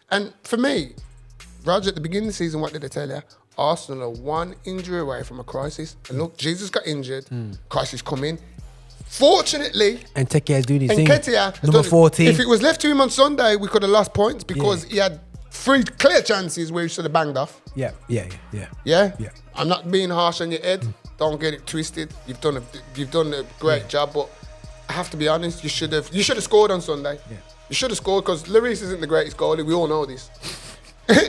And for me, Roger, at the beginning of the season, what did I tell you? Arsenal are one injury away from a crisis. And look, Jesus got injured. Crisis coming. Fortunately, and Nketiah is doing his thing. Nketiah number 14. If it was left to him on Sunday, we could have lost points because he had 3 clear chances where he should have banged off. Yeah. Yeah? I'm not being harsh on your head. Don't get it twisted. You've done a great job, but I have to be honest. You should have scored on Sunday. Yeah. You should have scored because Lloris isn't the greatest goalie. We all know this.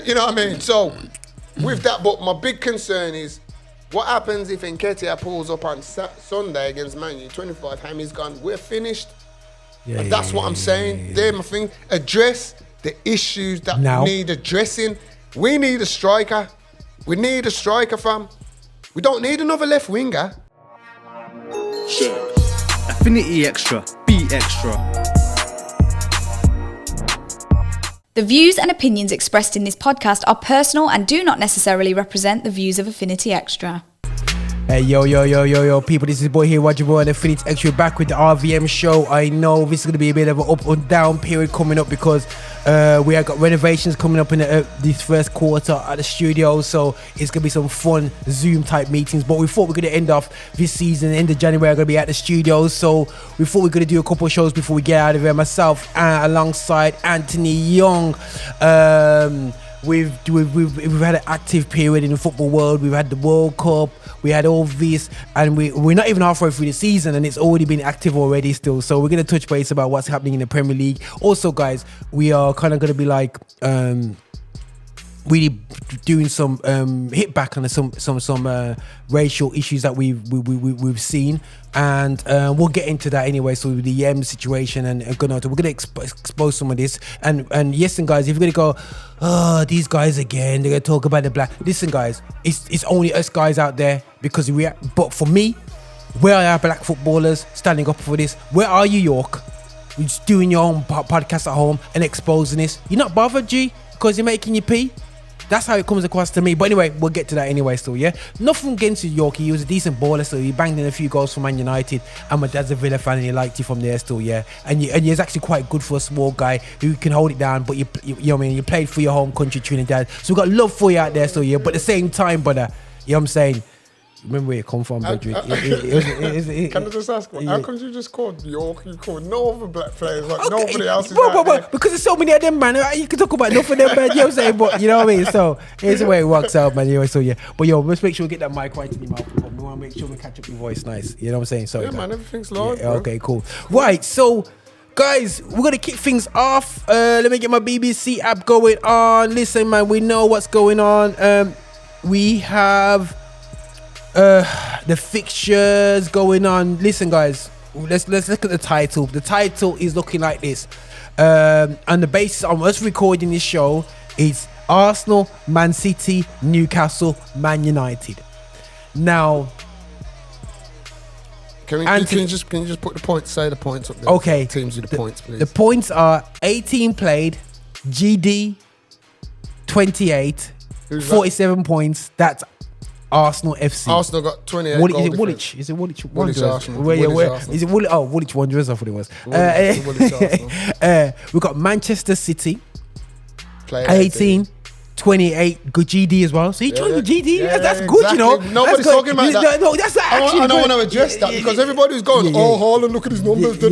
You know what I mean? So with that, but my big concern is what happens if Nketiah pulls up on Sunday against Man U, 25 time he's gone. We're finished. That's what I'm saying. They're my thing. Address the issues that need addressing. We need a striker. We need a striker, fam. We don't need another left winger. Sure. Affinity Extra. Be extra. The views and opinions expressed in this podcast are personal and do not necessarily represent the views of Affinity Extra. Hey, yo, people, this is your boy here, Roger Van Moorinho Show, Extra, back with the RVM show. I know this is going to be a bit of an up and down period coming up because we have got renovations coming up in this first quarter at the studio, so it's going to be some fun Zoom type meetings. But we thought we were going to end off this season, end of January, we're going to be at the studios, so we thought we were going to do a couple of shows before we get out of here. Myself alongside Anthony Young. We've had an active period in the football world. We've had the World Cup, we had all this, and we're not even halfway through the season and it's already been active already still. So we're going to touch base about what's happening in the Premier League. Also, guys, we are kind of going to be like really doing some hit back on some racial issues that we've seen, and we'll get into that anyway. So with the Yems situation and Gnonto, we're gonna expose some of this. And yes, and guys, if you're gonna go, oh, these guys again, they're gonna talk about the black. Listen, guys, it's only us guys out there because we. But for me, where are black footballers standing up for this? Where are you, York? You're just doing your own podcast at home and exposing this. You're not bothered, G, because you're making your pee. That's how it comes across to me. But anyway, we'll get to that anyway still, yeah? Nothing against Yorkie. He was a decent baller, so he banged in a few goals for Man United. And my dad's a Villa fan and he liked you from there still, yeah? And he's actually quite good for a small guy who can hold it down, but you know what I mean? You played for your home country, Trinidad. So we've got love for you out there still, yeah? But at the same time, brother, you know what I'm saying? Remember where you come from, Bedrick. Can I just ask, how come you just called York? You called no other black players, like okay. Nobody else is bro, because there's so many of them, man. You can talk about enough of them, man. You know what I'm saying? But you know what I mean? So here's the way it works out, man. You know, so yeah. But yo, let's make sure we get that mic right in your mouth. We want to make sure we catch up your voice nice. You know what I'm saying? So yeah, man, everything's loud. Yeah, okay, cool. Right, so guys, we're gonna kick things off. Let me get my BBC app going on. Listen, man, we know what's going on. We have the fixtures going on. Listen, guys, let's look at the title. The title is looking like this. On the basis of us recording this show, it's Arsenal, Man City, Newcastle, Man United. Now, can you just put the points? Say the points up there. Okay. Teams with the points, please. The points are 18 played, GD 28, 47 points. That's Arsenal FC. Arsenal got 28 goals. Is it Woolwich? Is it Woolwich Wanderers? Arsenal. Is it Woolwich? Oh, Woolwich Wanderers, I thought it was. We've got Manchester City. 18, 28, good GD as well. So you joined the GD? That's good, exactly. You know. Nobody's talking about that. No, that's actually I don't want to address that because everybody's going, oh, Haaland, look at his numbers. What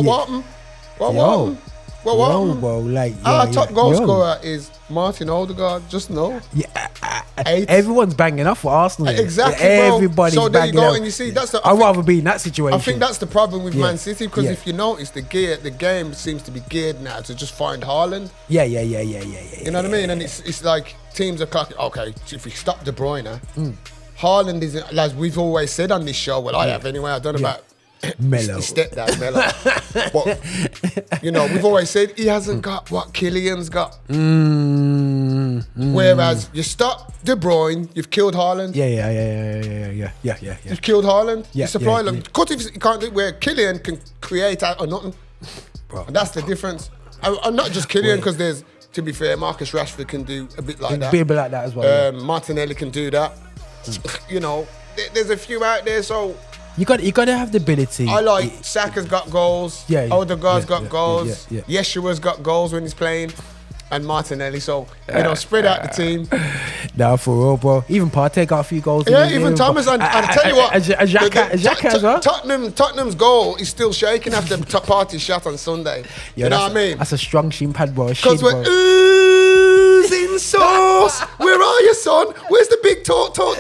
happened? Bro, like, our top goal scorer is Martin Odegaard. Just know. Yeah, everyone's banging up for Arsenal. Exactly, everybody's so there you banging go, up. and you see, I'd rather be in that situation. I think that's the problem with Man City because if you notice, the game seems to be geared now to just find Haaland. Yeah. You know what I mean? And it's like teams are clocking. Okay, if we stop De Bruyne, Haaland is, as we've always said on this show. Well, I have anyway. I don't know about Mellow. His stepdad, Mellow. But, you know, we've always said he hasn't got what Kylian's got. Whereas you stop De Bruyne, you've killed Haaland. Yeah. You've killed Haaland. Yeah, you supply them. Because if you can't do it, where Kylian can create out of nothing. Bro. And that's the difference. I'm not just Kylian because there's, to be fair, Marcus Rashford can do a bit like that. A bit like that as well. Martinelli can do that. You know, there's a few out there, so... You got to have the ability. I like Saka's got goals. Odegaard's got goals. Yeshua's got goals when he's playing. and Martinelli. So, spread out the team. Nah, for real, bro. Even Partey got a few goals. Yeah, even Thomas. And I tell you what, Xhaka as well. Tottenham's goal is still shaking after Partey's shot on Sunday. You know what I mean? That's a strong shin pad, bro. Because we're oozing sauce. Where are you, son? Where's the big talk? I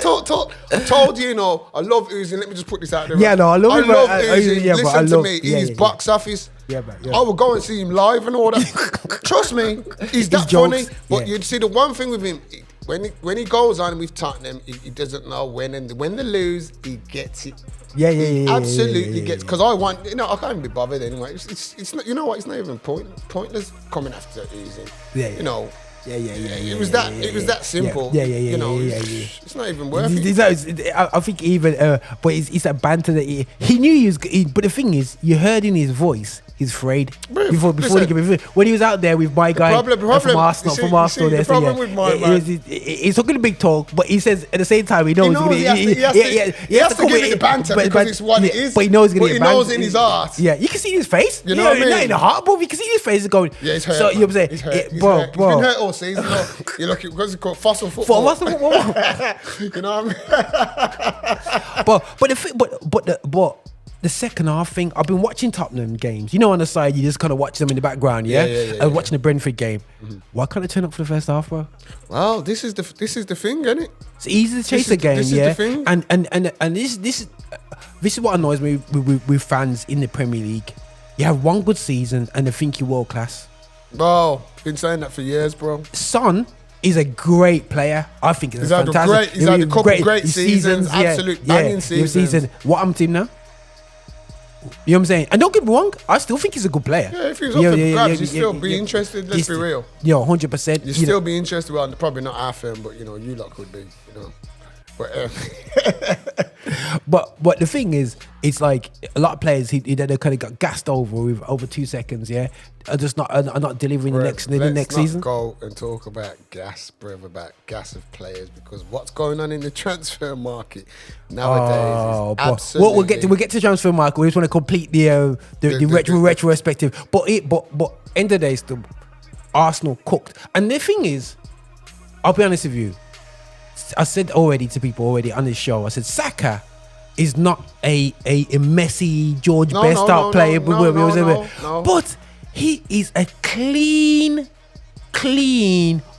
told you, I love oozing. Let me just put this out there. Yeah, no, I love it. I love oozing. Yeah, listen to me. He's yeah. box office. Yeah, man. I will go and see him live and all that. Trust me, he's that funny. But you'd see the one thing with him, when he goes on with Tottenham, he doesn't know when, and when they lose, he gets it. Yeah. Absolutely gets. Because I want, I can't even be bothered anyway. It's not, you know what? It's not even pointless coming after oozing. Yeah. It was that simple. Yeah. It's not even worth it. I think even, but it's that banter that he knew he was. But the thing is, you heard in his voice, he's afraid. Before when he was out there with my guy from Arsenal, the problem with my man, he's talking a big talk, but he says at the same time he knows he has to give it the banter because it's what it is. But he knows he's gonna he knows in his heart. Yeah, you can see his face. You know what I mean? Not in the heart, bro. You can see his face going. Yeah, he's hurt. So you know what I'm saying, he's hurt. bro. He's been hurt all season. You're looking because it's called fossil football. You know what I mean? But the second half thing, I've been watching Tottenham games. On the side, you just kind of watch them in the background. I was watching the Brentford game. Mm-hmm. Why can't I turn up for the first half, bro? Well, this is the thing, isn't it? It's easy to chase a game, this is the thing. And this is what annoys me with fans in the Premier League. You have one good season and they think you're world class. Bro, been saying that for years, bro. Son is a great player. I think he's fantastic. He's had a couple of great seasons, absolute banging seasons. What I'm team now? You know what I'm saying? And don't get me wrong, I still think he's a good player. Yeah, if he was up for grabs, you'd still be interested. Let's be real. 100%. You'd still be interested. Well, probably not our firm, but you lot could be. But the thing is, it's like a lot of players they kind of got gassed over 2 seconds. Yeah, are just not delivering the next season. Let's not go and talk about gas of players, because what's going on in the transfer market nowadays is absolutely. We'll get to transfer market. We just want to complete the retrospective. But end of the day, still Arsenal cooked. And the thing is, I'll be honest with you. I said already to people on this show, I said Saka is not a Messi, George Best type player. But he is a clean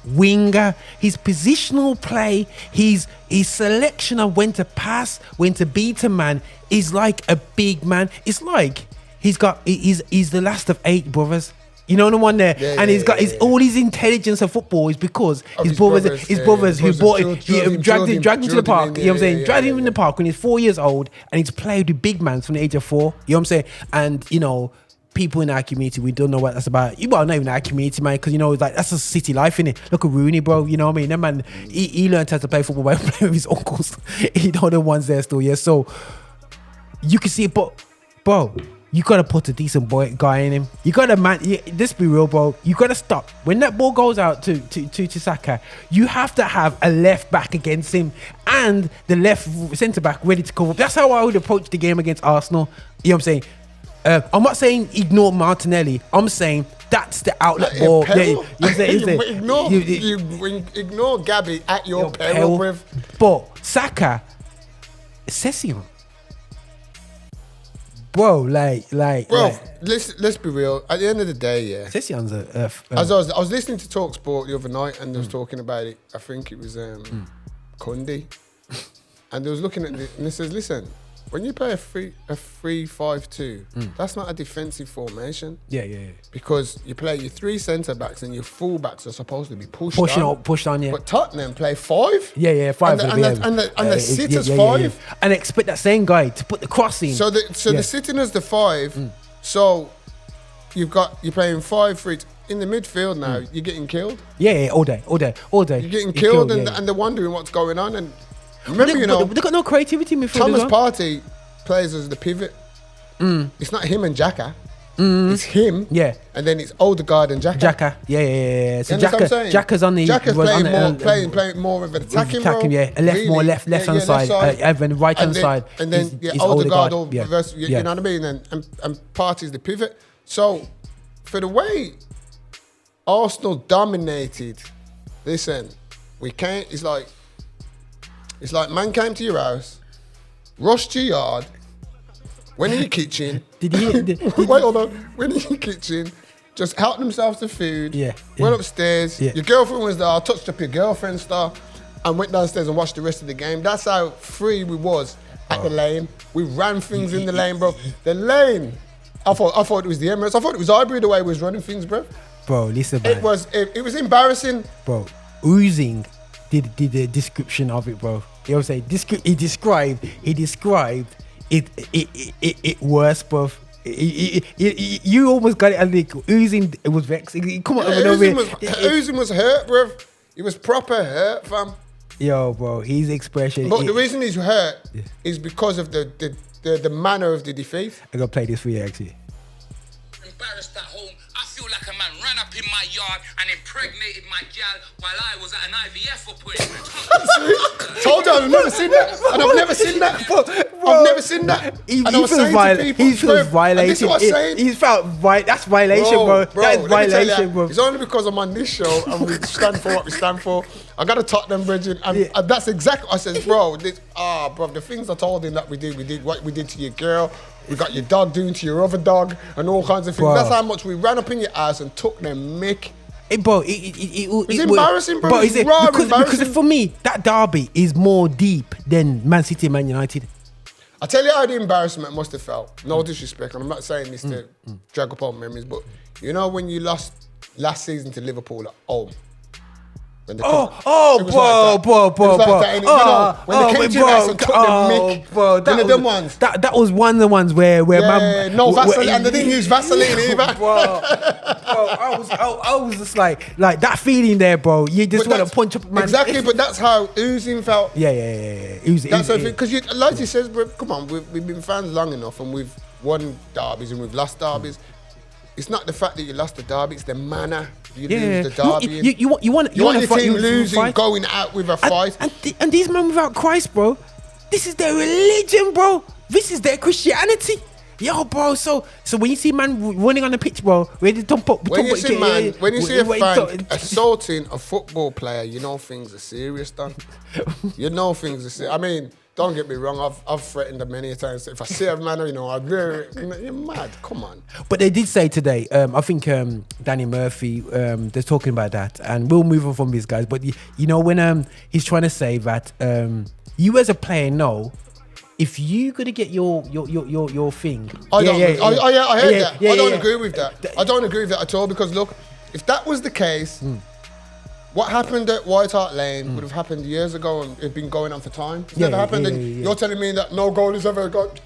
winger. His positional play, his selection of when to pass, when to beat a man is like a big man. It's like he's the last of 8 brothers. You know the one there, he's got all his intelligence of football is because his brothers who bought him, dragged him to the park. You know what I'm saying? Dragged him in the park when he's 4 years old, and he's played with big man from the age of 4. You know what I'm saying? And people in our community, we don't know what that's about. Well, not even our community, man, because like that's a city life, innit? Look at Rooney, bro. You know what I mean? That man, he learned how to play football by playing with his uncles. He know the ones there still, yeah. So you can see it, but bro. You gotta put a decent guy in him. You gotta let's be real, bro. You gotta stop when that ball goes out to Saka. You have to have a left back against him and the left centre back ready to cover up. That's how I would approach the game against Arsenal. You know what I'm saying? I'm not saying ignore Martinelli. I'm saying that's the outlet ball. You ignore Gabby at your peril, bruv. But Saka, Session. Bro, let's be real. At the end of the day, yeah. Session's I was listening to Talk Sport the other night, and they was talking about it. I think it was Kundi, and they was looking at it, and they says, "Listen, when you play a 3-5-2, that's not a defensive formation. Yeah. Because you play your 3 centre backs and your full backs are supposed to be pushed on. Yeah. But Tottenham play 5. Yeah, 5. And the sitters 5. Yeah. And expect that same guy to put the cross in. So the sitting as the 5. So you're playing 5 for it. In the midfield now, you're getting killed. Yeah, all day. You're getting killed, and they're wondering what's going on. And remember, they've got no creativity in midfield. Thomas Partey plays as the pivot. It's not him and Xhaka. It's him. Yeah. And then it's Odegaard and Xhaka. Yeah. So Xhaka's on the... Xhaka's playing more of an attacking role. Yeah. Left-hand side. Evan, right-hand side. And then Odegaard versus, you know what I mean? And Partey's the pivot. So, for the way Arsenal dominated. Listen, we can't. It's like man came to your house, rushed your yard, went in your kitchen. Wait, hold on. Went in your kitchen, just helped themselves to food. Went upstairs. Your girlfriend was there. I touched up your girlfriend's stuff, and went downstairs and watched the rest of the game. That's how free we was at the lane. We ran things in the lane, bro. The lane. I thought it was the Emirates. I thought it was Ivory the way we was running things, bro. Bro, listen, man. It was embarrassing. Bro, Oozing did the description of it, bro. You know what I'm saying? He described it worse, bro. You almost got it. I think Oozing, it was vexing. Come on, Oozing was hurt, bro. He was proper hurt, fam. Yo, bro, his expression. But the reason he's hurt is because of the manner of the defeat. I'm gonna play this for you, actually. Embarrassed at home, I feel like a man ran up in my yard and impregnated my gal while I was at an IVF appointment. Told you, I've never seen that. And I've never seen that. I've never seen that. He feels violated. This is what I'm saying. He felt that's violation, bro. That is violation, bro. It's only because I'm on this show and we stand for what we stand for. I got to Tottenham, Bridget, and that's exactly what I said, bro. Bro, the things I told him that we did what we did to your girl. We got your dog doing to your other dog and all kinds of things. Bro. That's how much we ran up in your ass and took them mick. It's embarrassing, bro. It's because for me, that derby is more deep than Man City and Man United. I tell you how the embarrassment must have felt. No disrespect, and I'm not saying this to drag up old memories, but you know when you lost last season to Liverpool at home. When they came to your house and took the mick. Bro, that was one of the ones where man, no Vaseline, and they didn't use Vaseline either. Bro, I was just like that feeling there, bro. You just want to punch up, man. Exactly, but that's how Oozing felt. Yeah. That's because, like you says, bro, come on, we've been fans long enough, and we've won derbies and we've lost derbies. It's not the fact that you lost the derby; it's the manner you lose the derby. You want your team losing, going out with a fight. And these men without Christ, bro, this is their religion, bro. This is their Christianity. Yo, bro. So when you see man running on the pitch, bro, ready to dump up. When you see a fan assaulting a football player, you know things are serious, done. You know things are serious. I mean, don't get me wrong. I've threatened them many times. If I see a man, you're mad. Come on. But they did say today. I think Danny Murphy. They're talking about that, and we'll move on from these guys. But you know when he's trying to say that you as a player know. If you gonna get your thing, I heard that. I don't agree with that. I don't agree with that at all because look, if that was the case, what happened at White Hart Lane would have happened years ago and it's been going on for time. It's never happened, and you're telling me that no goal has ever got.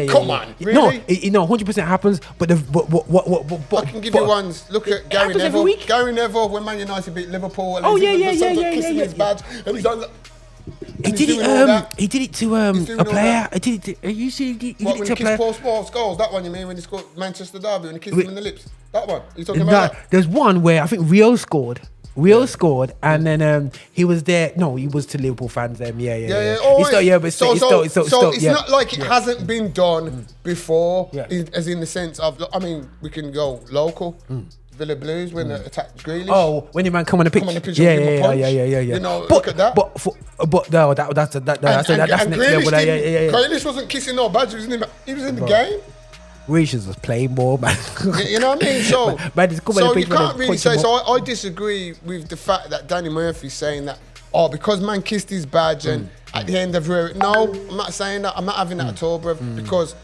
Come on, really? No, 100% happens. But I can give you ones. Look at Gary Neville. Gary Neville when Man United beat Liverpool. And kissing his badge, and he's done. He did it to a player. He did it to a player. Paul Scholes, that one you mean when he scored Manchester Derby when he kissed him in the lips? That one? You talking about that? There's one where I think Rio scored, and then he was there. No, he was to Liverpool fans. So it's not like it hasn't been done before, as in the sense of. I mean, we can go local. Villa Blues when they attacked Grealish. Oh, when your man come on the pitch. Yeah. You know, look at that. But no, that's next level. Grealish wasn't kissing no badge. He was in the game. Grealish was playing more, man. You know what I mean? So you can't really say. So I disagree with the fact that Danny Murphy's saying that. Oh, because man kissed his badge and at the end of it. No, I'm not saying that. I'm not having that at all, bro. Because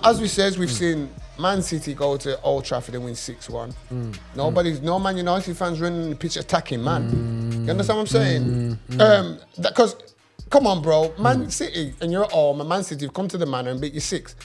as we says, we've seen Man City go to Old Trafford and win 6-1. No Man United fans running the pitch attacking man. You understand what I'm saying? Because, come on, bro, Man City and you're at home, and Man City have come to the Manor and beat you 6.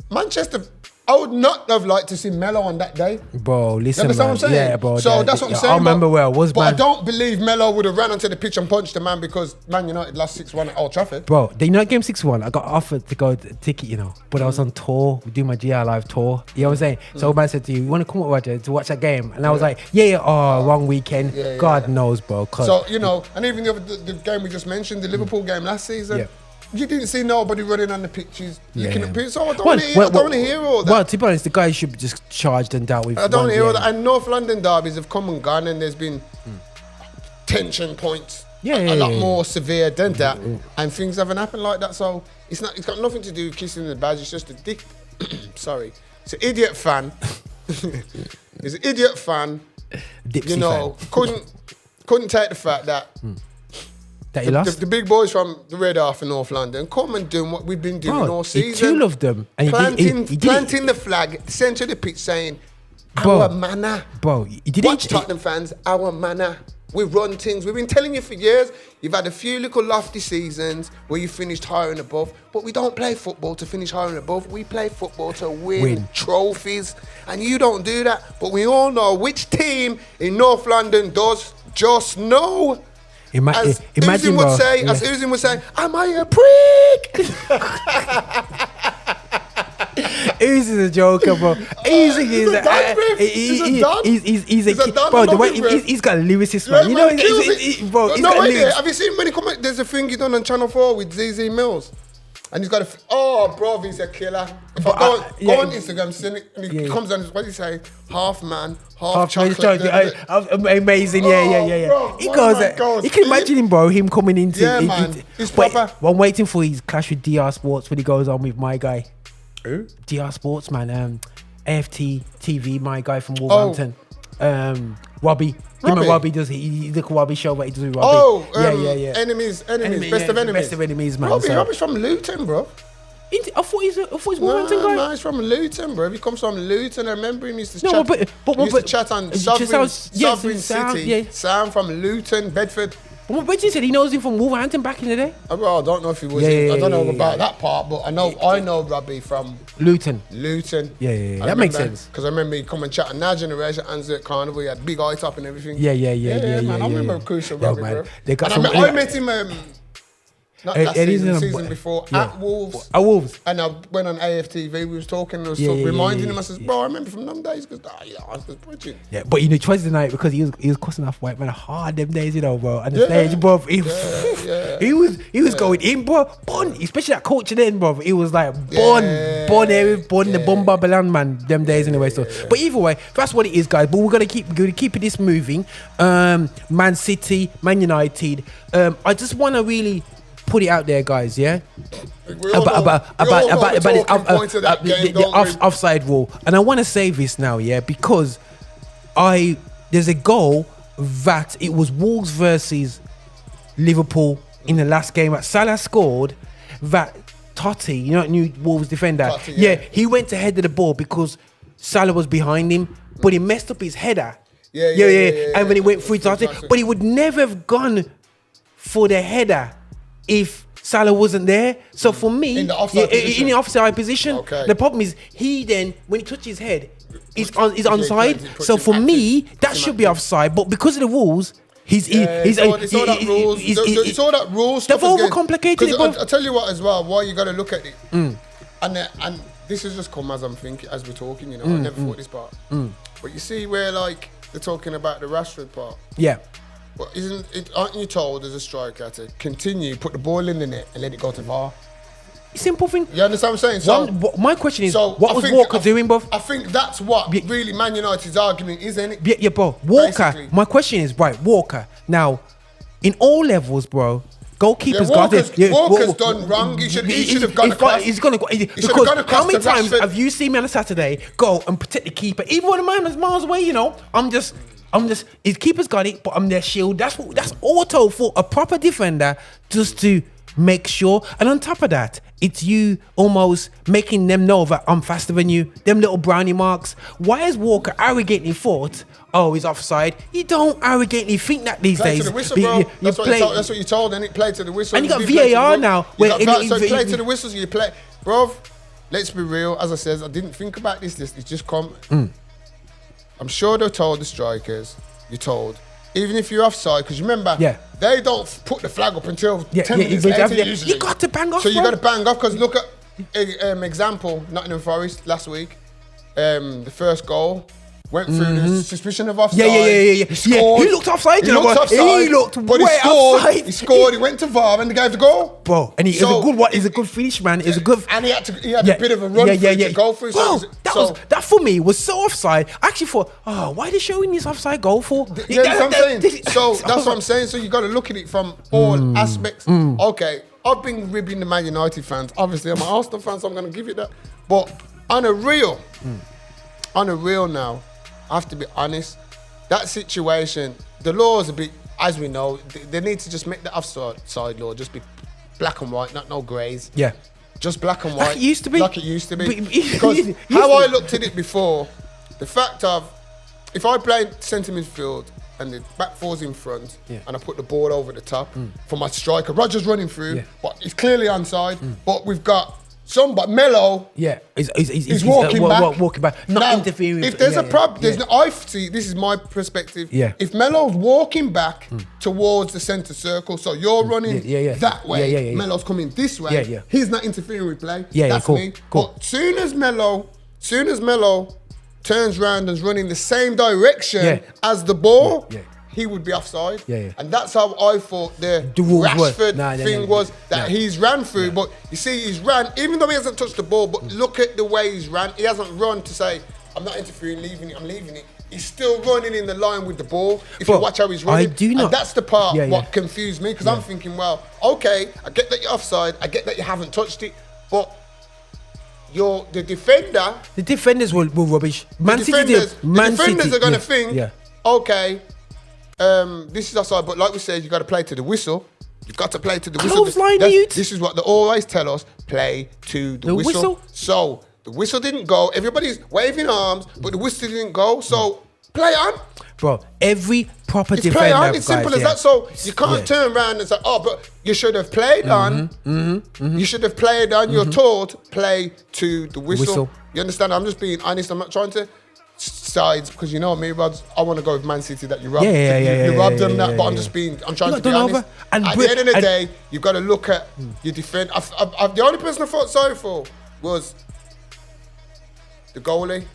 Manchester, I would not have liked to see Melo on that day. Bro, listen, you understand what I'm saying? Yeah, bro. So that's what I'm saying. I remember where I was, but I don't believe Melo would have ran onto the pitch and punched the man because Man United lost 6-1 at Old Trafford. Bro, the United game 6-1, I got offered to go to ticket, you know, but I was on tour, we do my GR Live tour. You know what I'm saying? So man said to you want to come up, Roger, to watch that game? And I was like, wrong weekend. God knows, bro. So, you know, and even the game we just mentioned, the Liverpool game last season, You didn't see nobody running on the pitches, licking Yeah. the pitch. So I don't want to hear all that. Well, to be honest, the guys should be just charged and dealt with. I don't want to hear all that. And North London derbies have come and gone, and there's been tension points. A lot more severe than that, and things haven't happened like that. So it's got nothing to do with kissing the badge. It's just a dick. Sorry, it's an idiot fan. It's an idiot fan. Dipsy fan. couldn't take the fact that that he lost. The big boys from the Red Half in North London come and do what we've been doing all season. Two of them, and planting the flag, centre of the pitch, saying our manner. Bro, watch Tottenham fans, our manner. We run things. We've been telling you for years. You've had a few little lofty seasons where you finished higher and above, but we don't play football to finish higher and above. We play football to win trophies, and you don't do that. But we all know which team in North London does just know. As Uzin would say, am I a prick? Uzi's a joker, bro. Uzi is he's a bro. The way he's got a lyricist, man. You know, bro. Have you seen when he come? There's a thing he done on Channel 4 with ZZ Mills, and he's got bro, he's a killer. If I go on Instagram, and he comes on, what do you say? Half man, half chocolate. Amazing, yeah. Bro, he goes. You can imagine him, bro. Him coming into. Man, he's proper. I'm waiting for his clash with DR Sports when he goes on with my guy. Who? DR Sports, man. AFT TV, my guy from Wolverhampton. Robbie. Him and Robbie does the Robbie show, but he does with Robbie. Yeah. Enemies. Best of enemies. Best of enemies, man. Robbie's from Luton, bro. I thought he's Wolverhampton guy. No, he's from Luton, bro. He comes from Luton. I remember him used to chat on Sovereign City. Sound from Luton, Bedford. But Reggie said he knows him from Wolverhampton back in the day. Well, I don't know if he was. I don't know about that part, but I know Robbie from Luton. Yeah. That makes sense. Because I remember he come and chat on our generation, Anzac at Carnival. He had big eye top and everything. Yeah. Man, I remember Crucial Robbie, bro. I met him. Not last season, season before, at Wolves. At Wolves. And I went on AFTV, we was talking, and I was reminding him, I said, bro, I remember from them days, because I was bridging. Yeah, but twice the night, because he was cussing off white man hard them days, bro. And the stage, bro, he was going in, bro. Bun, especially that culture then, bro. He was like, the Bun Babylon, man, them days anyway. So, but either way, that's what it is, guys. But we're gonna keep this moving. Man City, Man United. I just want to really put it out there, guys. Yeah, about the offside rule, and I want to say this now, because there's a goal that it was Wolves versus Liverpool in the last game that Salah scored. That Totti, new Wolves defender, he went to head of the ball because Salah was behind him, but he messed up his header. And when he went through Totti, but he would never have gone for the header if Salah wasn't there. So for me, in the offside position, the problem is when he touches his head, he's onside. So for me, that should be offside. But because of the rules, it's all that rules. They've overcomplicated it. I'll tell you what as well. Why you got to look at it, and this has just come as I'm thinking, as we're talking. I never thought this part. But you see where they're talking about the Rashford part. Yeah. But aren't you told as a striker to continue, put the ball in the net and let it go to VAR? Simple thing. You understand what I'm saying? So my question is, what was Walker doing, bro? I think that's what really Man United's argument is, isn't it? Yeah, bro. Walker. Basically. My question is, Walker. Now, in all levels, bro, goalkeepers got it. Walker's done wrong. He should have gone across. He's gonna go. Because how many times have you seen me on a Saturday go and protect the keeper, even when the man was miles away? I'm just, his keeper's got it, but I'm their shield. That's auto for a proper defender, just to make sure. And on top of that, it's you almost making them know that I'm faster than you. Them little brownie marks. Why is Walker arrogantly thought, he's offside? You don't arrogantly think that these days. Play to the whistle, bro. That's what you're told, and it play to the whistle. And you got VAR now. So play to the whistles, you play. Bro, let's be real. As I said, I didn't think about this. It's just come. I'm sure they told the strikers, you're told, even if you're offside, because remember, they don't put the flag up until 10 minutes later usually. You got to bang off, So you got to bang off, because look at, example, Nottingham Forest last week, the first goal, went through the suspicion of offside. Yeah. He scored. He looked offside. He looked offside. He looked but way he scored. offside. He scored. He went to VAR and they gave the goal. Bro, and he's a good one. He's a good finish, man. He's a good. And he had a bit of a run to go through. Bro, that for me was so offside. I actually thought, why are they showing this offside goal for? Yeah, that's what I'm saying. So that's what I'm saying. So you got to look at it from all aspects. Okay, I've been ribbing the Man United fans. Obviously, I'm an Arsenal fan, so I'm going to give it that. But on a real now, I have to be honest. That situation, the law is a bit, as we know, they need to just make the offside law just be black and white, not no greys. Yeah. Just black and white. Like it used to be. Like it used to be. Because how I looked at it before, the fact of, if I play centre midfield and the back four's in front and I put the ball over the top for my striker, Roger's running through, but he's clearly onside, but we've got somebody, Melo, he's walking back. Walking back, not now, interfering. If there's a problem, I see, this is my perspective. Yeah. If Melo's walking back towards the centre circle, so you're running that way, Melo's coming this way, he's not interfering with play. That's me. Cool. But soon as Melo turns round and's running the same direction as the ball, he would be offside. And that's how I thought the Rashford thing was, that he's ran through, but you see he's ran, even though he hasn't touched the ball, but look at the way he's ran. He hasn't run to say, I'm not interfering, I'm leaving it. He's still running in the line with the ball. If you watch how he's running. And that's the part what confused me, because I'm thinking, well, okay, I get that you're offside, I get that you haven't touched it, but the defender. The defenders were rubbish. The defenders are going to think, okay, this is offside, but like we said, you got to play to the whistle. You've got to play to the whistle. This is what they always tell us: play to the whistle. So the whistle didn't go. Everybody's waving arms, but the whistle didn't go. So play on, bro. Every proper defender, play on. It's simple as that. So you can't turn around and say, "Oh, but you should have played on. You should have played on." You're told play to the whistle. You understand? I'm just being honest. I'm not trying to sides, because you know me, Rods, I want to go with Man City that you robbed. You robbed them, but I'm trying to be honest. And at the end of the day, you've got to look at your defense. The only person I felt sorry for was the goalie.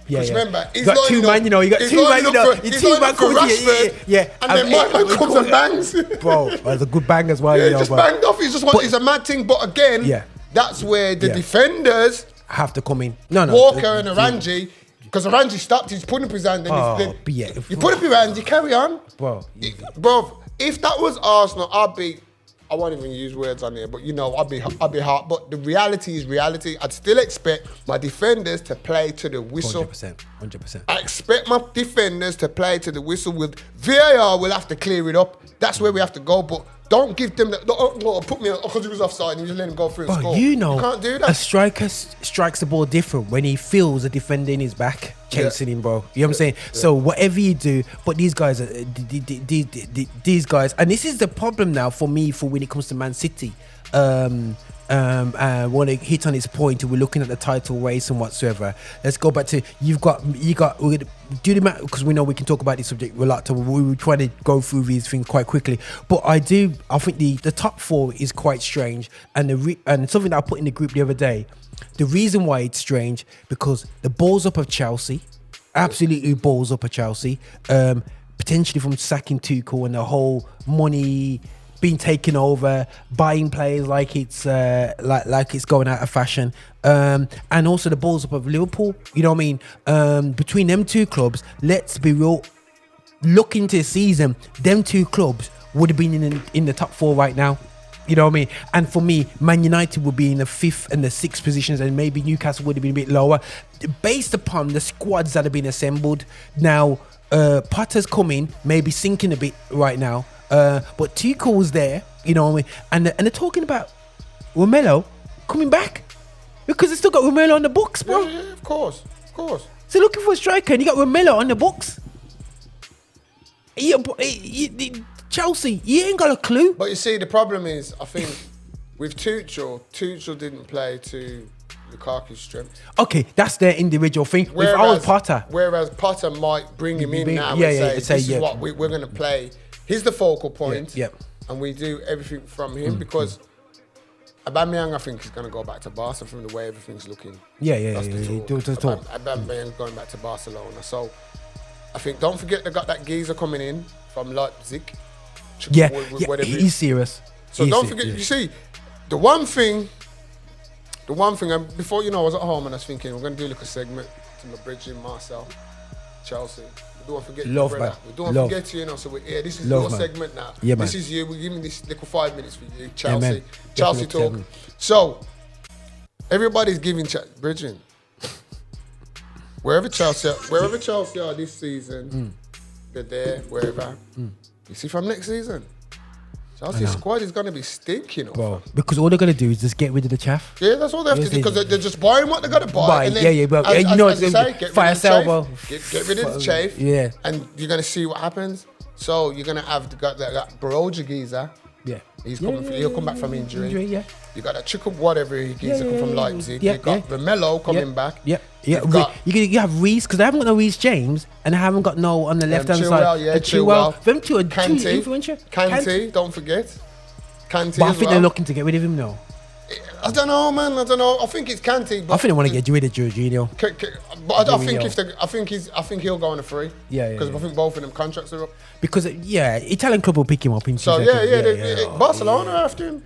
Because remember, he's got two man, you got two man, he's lining up for Rashford, and then my man comes and bangs. Bro, that's a good bang as well. He just banged off. It's a mad thing, but again, that's where the defenders have to come in. Walker and Aranji. Because Aranji stopped, he's putting up his hand. You put up your hand, you carry on. Bro, if that was Arsenal, I won't even use words on here, but I'd be hard. But the reality is reality. I'd still expect my defenders to play to the whistle. 100%. I expect my defenders to play to the whistle. With VAR, we'll have to clear it up. That's where we have to go. But don't give them don't put me on because he was offside and you just let him go through and score. You can't do that. A striker strikes the ball different when he feels a defender in his back chasing him, bro. You know what I'm saying? So whatever you do, but these guys, these guys, and this is the problem now for me for when it comes to Man City. I want to hit on this point. We're looking at the title race and whatsoever. Let's go back to you got. We're gonna do the matter because we know we can talk about this subject reluctant. We were trying to go through these things quite quickly, but I think the top four is quite strange, and and something that I put in the group the other day. The reason why it's strange because the balls up of Chelsea, absolutely balls up of Chelsea, potentially from sacking Tuchel and the whole money being taken over, buying players like it's like it's going out of fashion, and also the balls up of Liverpool. You know what I mean? Between them two clubs, let's be real. Looking to the season, them two clubs would have been in the top four right now. You know what I mean? And for me, Man United would be in the 5th and the 6th positions, and maybe Newcastle would have been a bit lower, based upon the squads that have been assembled. Now, Potter's coming, maybe sinking a bit right now. But Tuchel was there, you know what I mean? And they're talking about Romelu coming back because they still got Romelu on the books, bro. Yeah, of course. So looking for a striker and you got Romelu on the books. Chelsea, you ain't got a clue. But you see, the problem is, I think with Tuchel didn't play to Lukaku's strength. Okay, that's their individual thing. If I was Potter. Whereas Potter might bring him in now and say, this is what we're going to play. He's the focal point, and we do everything from him because Aubameyang, I think, is going to go back to Barca from the way everything's looking. Yeah. That's the talk. Aubameyang going back to Barcelona. So I think, don't forget they got that geezer coming in from Leipzig. Yeah, whatever. he's serious. So don't forget, you see, the one thing, and before, I was at home and I was thinking, we're going to do like a segment to my bridge in Marcel, Chelsea. We don't forget Love, you, man. We don't Love. forget you, so we're here. This is Love, your man. segment now. Yeah, this man. is you. We're giving this little 5 minutes for you, Chelsea. Amen. Chelsea Definitely. talk. So, everybody's giving bridging. Wherever Chelsea are this season, they're there, wherever. You see, from next season, Chelsea's squad is going to be stinking. Bro, because all they're going to do is just get rid of the chaff. Yeah, that's all they have to do, because they're just buying what they got to buy. And then, but as you say, it's get fire rid of the sale, chaff. bro. Get rid of the chaff. Yeah. And you're going to see what happens. So you're going to have that Broja geezer. Yeah. He'll come back from injury. Yeah. You got that Chicken whatever geezer come from Leipzig. Yeah, you got Romelu coming back. Yeah. You've got You have Reece, because they haven't got no Reece James, and they haven't got no on the left hand side. Chilwell. Them two are too Kante, influential. Kante, don't forget. Kante But I as think well. they're looking to get rid of him now. I don't know, man. I don't know. I think it's Kante. But I think they want to get rid of Jorginho. But I think he'll go on a free. Yeah. Because I think both of them contracts are up. Because Italian club will pick him up in 2 So seconds. Barcelona are after him.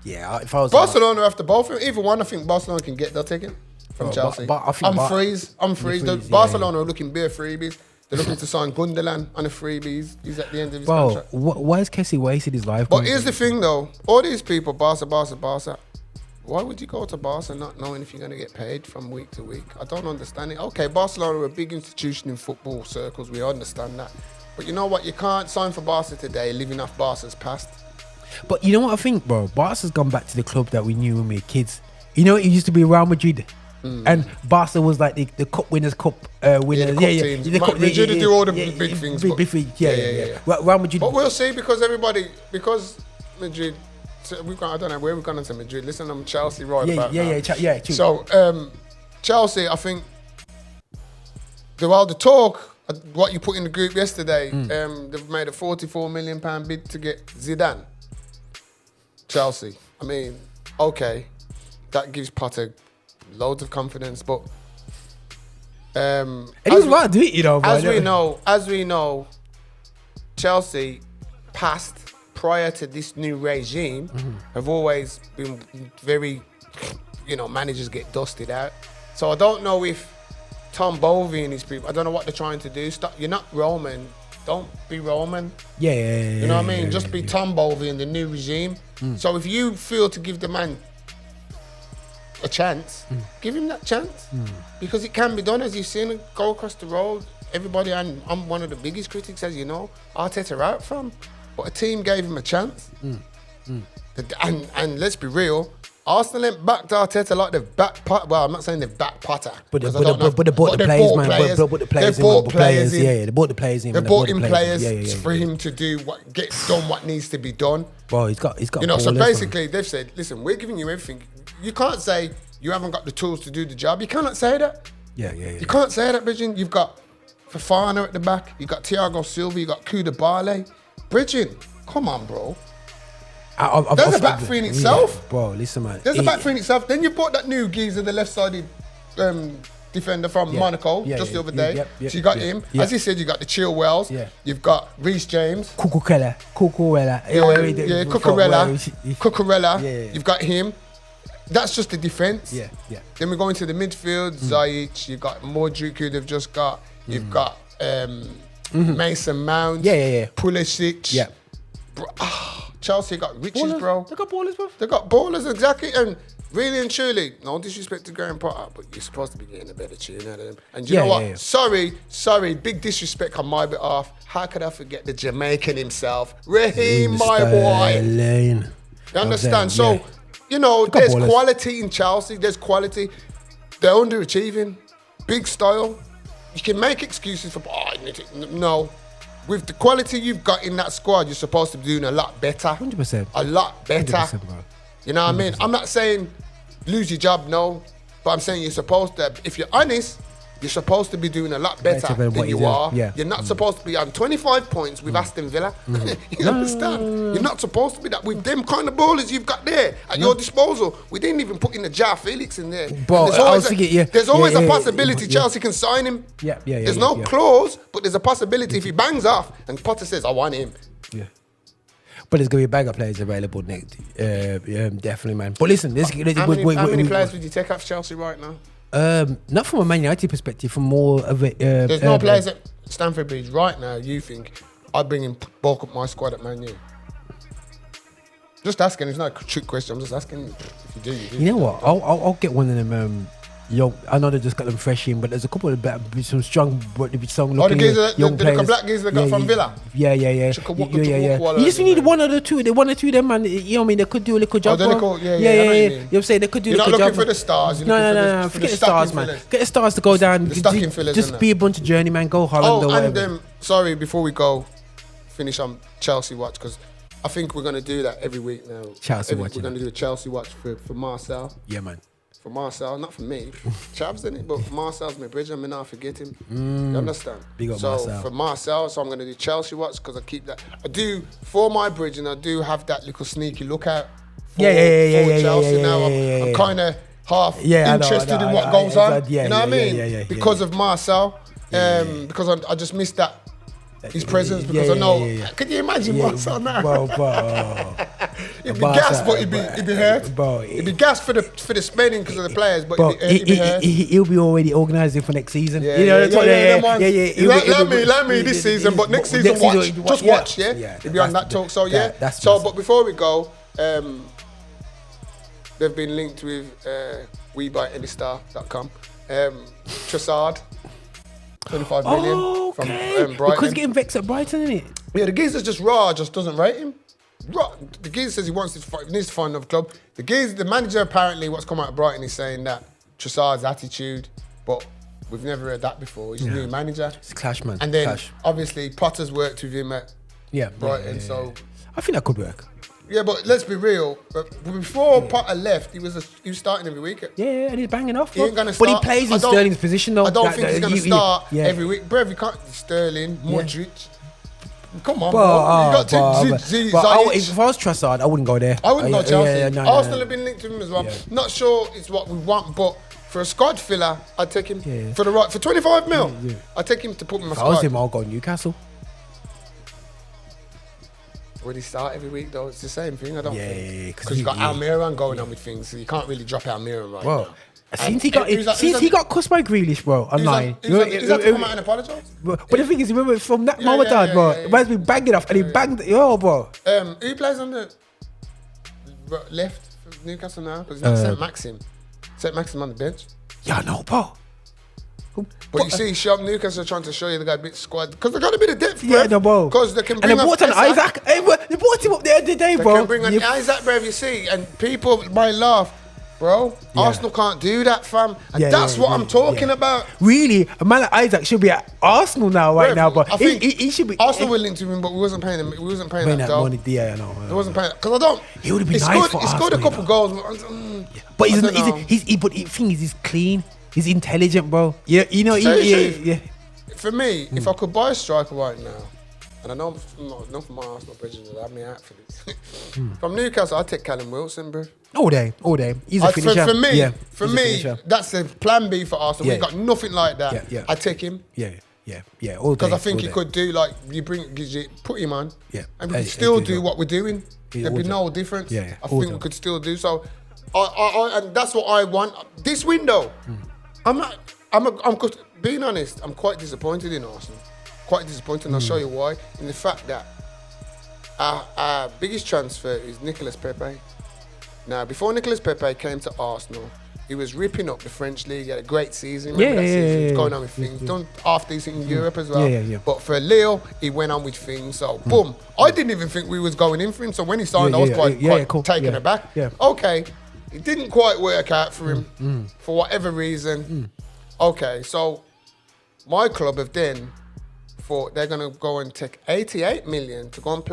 Yeah, if I was Barcelona are after both of them. Either one, I think Barcelona can get. They'll take him from Bro, Chelsea. but I think I'm freeze. freeze, Barcelona are looking bare freebies. They're looking to sign Gundogan on a freebies. He's at the end of his Bro, contract. why is Kessie wasted his life? But here's the thing, though. All these people, Barca. Why would you go to Barca not knowing if you're going to get paid from week to week? I don't understand it. Okay, Barcelona are a big institution in football circles. We understand that. But you know what? You can't sign for Barca today living off Barca's past. But you know what I think, bro? Barca's gone back to the club that we knew when we were kids. You know, it used to be Real Madrid. And Barca was like the Cup Winners' Cup winners. Teams. Madrid do all the big things. Big things. Yeah. Real Madrid. But we'll see, because Madrid, so I don't know where we've gone into Madrid. Listen, I'm Chelsea right about now. True. So, Chelsea, I think, the talk, what you put in the group yesterday, they've made a £44 million bid to get Zidane. Chelsea. I mean, okay, that gives Potter loads of confidence, but and he's right to do it, bro. As we know, Chelsea past prior to this new regime have always been very, managers get dusted out. So I don't know if Tom Bovey and his people, I don't know what they're trying to do. You're not Roman. Don't be Roman. Yeah. You know what I mean? Just be Tom Bovey in the new regime. So if you feel to give the man a chance, give him that chance. Because it can be done, as you've seen it go across the road. Everybody, and I'm one of the biggest critics, as you know, Arteta out from. But a team gave him a chance. And let's be real, Arsenal ain't backed Arteta like they've backed Potter. Well, I'm not saying they've backed Potter. But they bought the players, man. They bought the players. They bought players in. Yeah, they bought the players in. They bought in players for him to get done what needs to be done. Bro, he's got. So basically, they've said, listen, we're giving you everything. You can't say you haven't got the tools to do the job. You cannot say that. Yeah. You can't say that, Bridging. You've got Fofana at the back. You've got Thiago Silva. You've got Koulibaly. Bridging, come on, bro. There's a back three in itself. Yeah, bro, listen, man. There's a back three in itself. Then you bought that new geezer, the left-sided defender from Monaco, just the other day. So you got him. As he said, you got the Chilwells. Yeah. You've got Reece James. Cucurella. Cucurella. Yeah. You've got him. That's just the defence. Yeah. Then we go into the midfield. Ziyech. You've got Modric, who they've just got. You've got Mason Mount. Yeah. Pulisic. Yeah. Chelsea got riches, bro. They got ballers, bro. They got ballers, exactly. And really and truly, no disrespect to Graham Potter, but you're supposed to be getting a better tune out of them. And you know what? Yeah. Sorry, big disrespect on my behalf. How could I forget the Jamaican himself? Raheem, my boy. Lane. You understand? So, there's ballers. quality in Chelsea. There's quality. They're underachieving. Big style. You can make excuses for, no. With the quality you've got in that squad, you're supposed to be doing a lot better. 100%. A lot better. 100%, bro. You know what I mean? I'm not saying lose your job, no. But I'm saying you're supposed to, if you're honest, You're supposed to be doing a lot better than than what you you're are. doing. Yeah. You're not supposed to be on 25 points with Aston Villa. You understand? You're not supposed to be that with them kind of ballers you've got there at your disposal. We didn't even put in the Jar Felix in there. Bro, There's I always, was thinking, there's always yeah, a yeah, possibility yeah. Chelsea can sign him. There's no yeah. clause, but there's a possibility if he bangs off and Potter says, I want him. Yeah. But there's going to be a bag of players available next. Definitely, man. But listen, How many players would you take off Chelsea right now? Not from a Man United perspective, from more of a. There's no players at Stamford Bridge right now you think I'd bring in bulk up my squad at Man U? Just asking. It's not a trick question. I'm just asking if you do. You do. You know what? I'll get one of them. I know they just got them fresh in, but there's a couple of some strong looking young players. The black geezer they got from Villa. Yeah. You just need one or two of them, man. You know what I mean? They could do a little job. You know what I mean? I'm saying they could do a little job. You're not looking for the stars. No. Forget the stars, man. Get the stars to go down. The stocking fillers. Just be a bunch of journeyman. Go Holland or whatever. And sorry, before we go, finish on Chelsea watch because I think we're gonna do that every week now. We're gonna do a Chelsea watch for Marcel. Yeah, man. For Marcel, not for me. Chav's in it, but for Marcel's my bridge. I may not forget him. You understand? Big up so Marcel. For Marcel, so I'm going to do Chelsea watch because I keep that. I do for my bridge, and I do have that little sneaky lookout for Chelsea now. I'm kind of half interested in what goes on. You know what I mean? Because of Marcel, because I just missed that. His presence because I know. Could you imagine Marcel now? Bro. He'd be gassed, but he'd be hurt. Bro, he'd be gassed for the spending because of the players, but he'd be hurt. He'll be already organising for next season. Yeah. Let me this season, but next season watch. Yeah. He'll be on that talk. So but before we go, they've been linked with WeBuyAnyStar.com. Trossard. 25 million from Brighton. Because getting vexed at Brighton, isn't it? Yeah, the geezer's just raw, just doesn't rate him. The geezer says he needs to find another club. The manager apparently, what's come out of Brighton is saying that Trossard's attitude, but we've never heard that before. He's a new manager. It's a clash, man. And then obviously Potter's worked with him at Brighton, so I think that could work. Yeah, but let's be real. Before Potter left, he was starting every week. Yeah, and he's banging off. He ain't gonna start. But he plays in Sterling's position though. I don't think he's gonna start every week. Bruv, you can't Sterling, Modric. Come on, bro. You got to if I was Trossard, I wouldn't go there. I wouldn't go Chelsea. Arsenal have been linked to him as well. Not sure it's what we want, but for a squad filler, I'd take him for 25 mil. I'd take him to put him in my squad. If I was him, I'll go Newcastle. Would he start every week though? It's the same thing. I don't think because you got Almiron going on with things, so you can't really drop Almiron right now. Since he got cussed by Grealish, bro, online. He's had to come out and apologise. But the thing is, remember from that moment on, bro, man's been banging off, and he banged, bro. Who plays on the left for Newcastle now? Because he's not St. Maxim. St. Maxim on the bench. Yeah, no, bro. But you see, Newcastle are trying to show you they got a bit of squad because they got a bit of depth, bro. Yeah, no, bro. Because they can bring and they brought on Isaac. Hey, they brought him up the other day, bro. They can bring on Isaac, bro. You see, and people might laugh, bro. Yeah. Arsenal can't do that, fam. And that's what I'm talking about. Really, a man like Isaac should be at Arsenal now, but I think he should be. Arsenal were linked to him, but we wasn't paying him. We wasn't paying that money. Yeah, I know. It wasn't paying because I don't. He would have been nice for Arsenal. He scored a couple goals, but but the thing is, he's clean. He's intelligent, bro. Yeah. For me, if I could buy a striker right now, and I know not for my Arsenal bridges will have me out for this. From Newcastle, I'd take Callum Wilson, bro. All day. He's a finisher. For me, that's a plan B for Arsenal. We've got nothing like that. I'd take him. Yeah. Because I think he could do put him on. Yeah. And we could still do what we're doing. There'd be no difference. Yeah. I think we could still do so. And that's what I want. This window. I'm being honest, I'm quite disappointed in Arsenal. Quite disappointed, and I'll show you why. In the fact that our biggest transfer is Nicolas Pepe. Now, before Nicolas Pepe came to Arsenal, he was ripping up the French league. He had a great season. Remember that season? He was going on with things. Done half decent in Europe as well. But for Lille, he went on with things. So, boom. I didn't even think we was going in for him. So when he signed, I was quite taken aback. Yeah. Okay. It didn't quite work out for him for whatever reason. Okay, so my club have then thought they're going to go and take 88 million to go and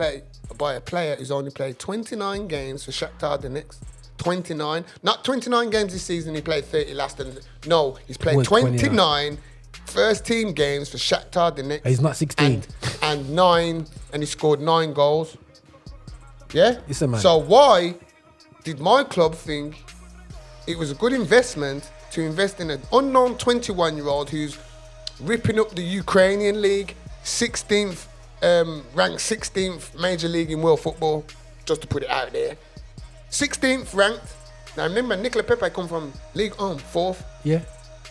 buy a player who's only played 29 games for Shakhtar Donetsk. 29. Not 29 games this season, he played 30 last. No, he's played 29 first team games for Shakhtar Donetsk. He's not 16. And he scored 9 goals. Yeah? It's a man. So why did my club think it was a good investment to invest in an unknown 21-year-old who's ripping up the Ukrainian league, 16th, ranked 16th major league in world football, just to put it out there. 16th ranked. Now remember, Nicola Pepe come from League 4th. Yeah.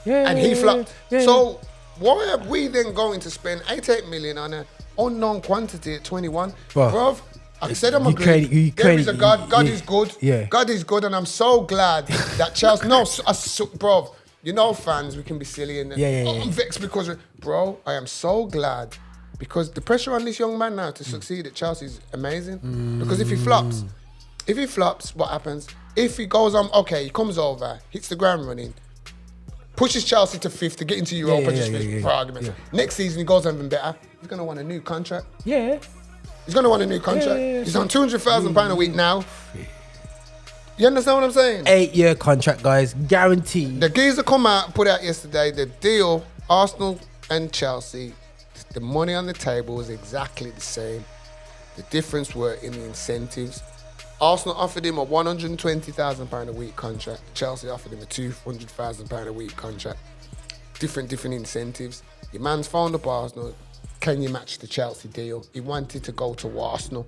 And he flopped. Yeah. So why are we then going to spend 88 million on an unknown quantity at 21? Bruv, I said I'm agreed. There is a God. God is good. Yeah. God is good, and I'm so glad that Chelsea. Bruv, you know, fans, we can be silly and I'm vexed because, bro, I am so glad because the pressure on this young man now to succeed at Chelsea is amazing. Because if he flops, what happens? If he goes on, okay, he comes over, hits the ground running, pushes Chelsea to 5th to get into Europa, for argument's sake. Next season he goes even better. He's gonna want a new contract. Yeah. He's gonna want a new contract. He's on £200,000 a week now. You understand what I'm saying? 8-year contract, guys, guaranteed. The geezer come out, put out yesterday, the deal, Arsenal and Chelsea, the money on the table was exactly the same. The difference were in the incentives. Arsenal offered him a £120,000 a week contract. Chelsea offered him a £200,000 a week contract. Different incentives. Your man's phoned up Arsenal. Can you match the Chelsea deal? He wanted to go to Arsenal.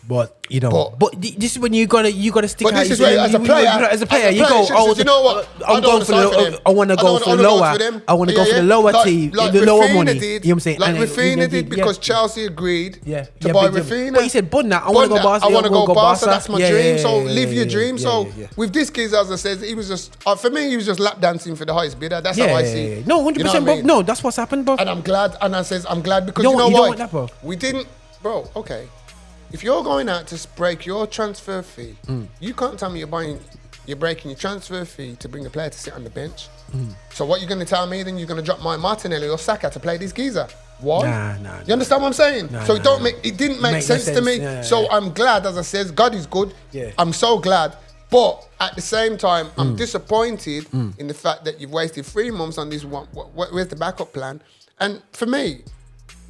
But you know, but this is when you gotta stick out. But this is where, as a player, you go. You know what? I'm going for the. I want to go for the lower. I want to go for the lower team, the lower money. You know what I'm saying? Like Rafinha did because Chelsea agreed to buy Rafinha. But he said, "But now I want to go Barca. I want to go Barca. That's my dream. So live your dream." So with this geezer, as I said, he was just for me. He was just lap dancing for the highest bidder. That's how I see it. No, 100%, bro. No, that's what's happened, bro. And I'm glad. And I says I'm glad because you know why? We didn't, bro. Okay. If you're going out to break your transfer fee, you can't tell me you're breaking your transfer fee to bring a player to sit on the bench. So what you're going to tell me then? You're going to drop my Martinelli or Saka to play this geezer? Why? Nah. You understand what I'm saying? It didn't make sense to me. So I'm glad, as I said, God is good. Yeah. I'm so glad. But at the same time, I'm disappointed in the fact that you've wasted 3 months on this one. Where's the backup plan? And for me,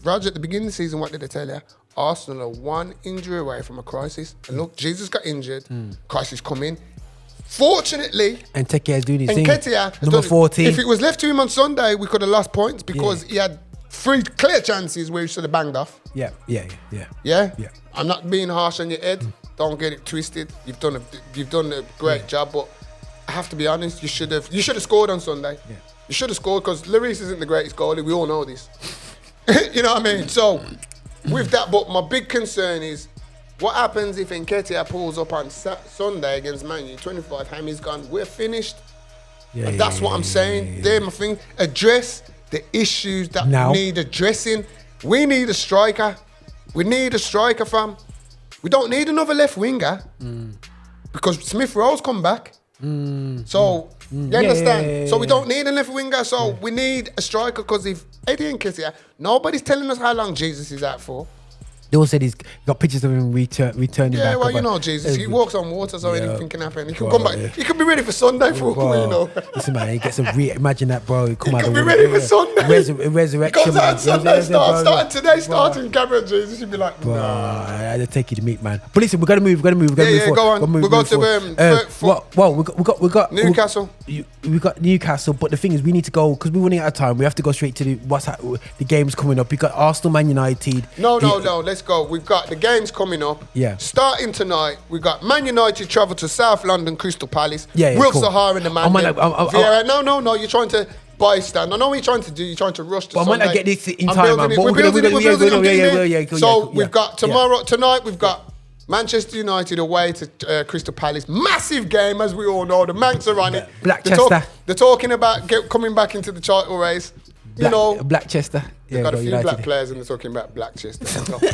Roger, at the beginning of the season, what did I tell you? Arsenal are 1 injury away from a crisis. And look, Jesus got injured. Crisis coming. Fortunately, and Nketiah's doing his thing. Number 14. If it was left to him on Sunday, we could have lost points because he had 3 clear chances where he should have banged off. Yeah. I'm not being harsh on your head. Don't get it twisted. You've done a great job, but I have to be honest. You should have scored on Sunday. Yeah. You should have scored because Lloris isn't the greatest goalie. We all know this. You know what I mean? So. With that, but my big concern is what happens if Nketiah pulls up on Sunday against Man U, 25, Hammy's gone, we're finished. That's what I'm saying. They're my thing. Address the issues that need addressing. We need a striker. We need a striker, fam. We don't need another left winger because Smith Rowe's come back. So, you understand? So we don't need a left winger. So we need a striker because if Eddie Nketiah, nobody's telling us how long Jesus is out for. They all said he's got pictures of him returning back. Yeah, well, you know Jesus. He walks on water, so anything can happen. He can come back. He could be ready for Sunday for all you know. Listen, man, he gets imagine that, bro. He could be ready for Sunday. Resurrection, man. Sunday starting today, starting Gabriel Jesus. You'd be like, nah. I had to take you to meet, man. But listen, we're gonna move. Yeah, go on. We'll go to we got Newcastle. We got Newcastle, but the thing is, we need to go because we're running out of time. We have to go straight to the games coming up. We got Arsenal, Man United. No. Let's go. We've got the games coming up. Yeah. Starting tonight, we got Man United travel to South London, Crystal Palace. Will Sahara in the man. No. You're trying to bystand. I know what you're trying to do. You're trying to rush to Sunday. I might not get this in time, man. We're building it. So we've got tonight we've got Manchester United away to Crystal Palace. Massive game, as we all know. The Mancs are on it. They're talking about coming back into the title race. Blackchester. They've got a few black players and they're talking about Blackchester.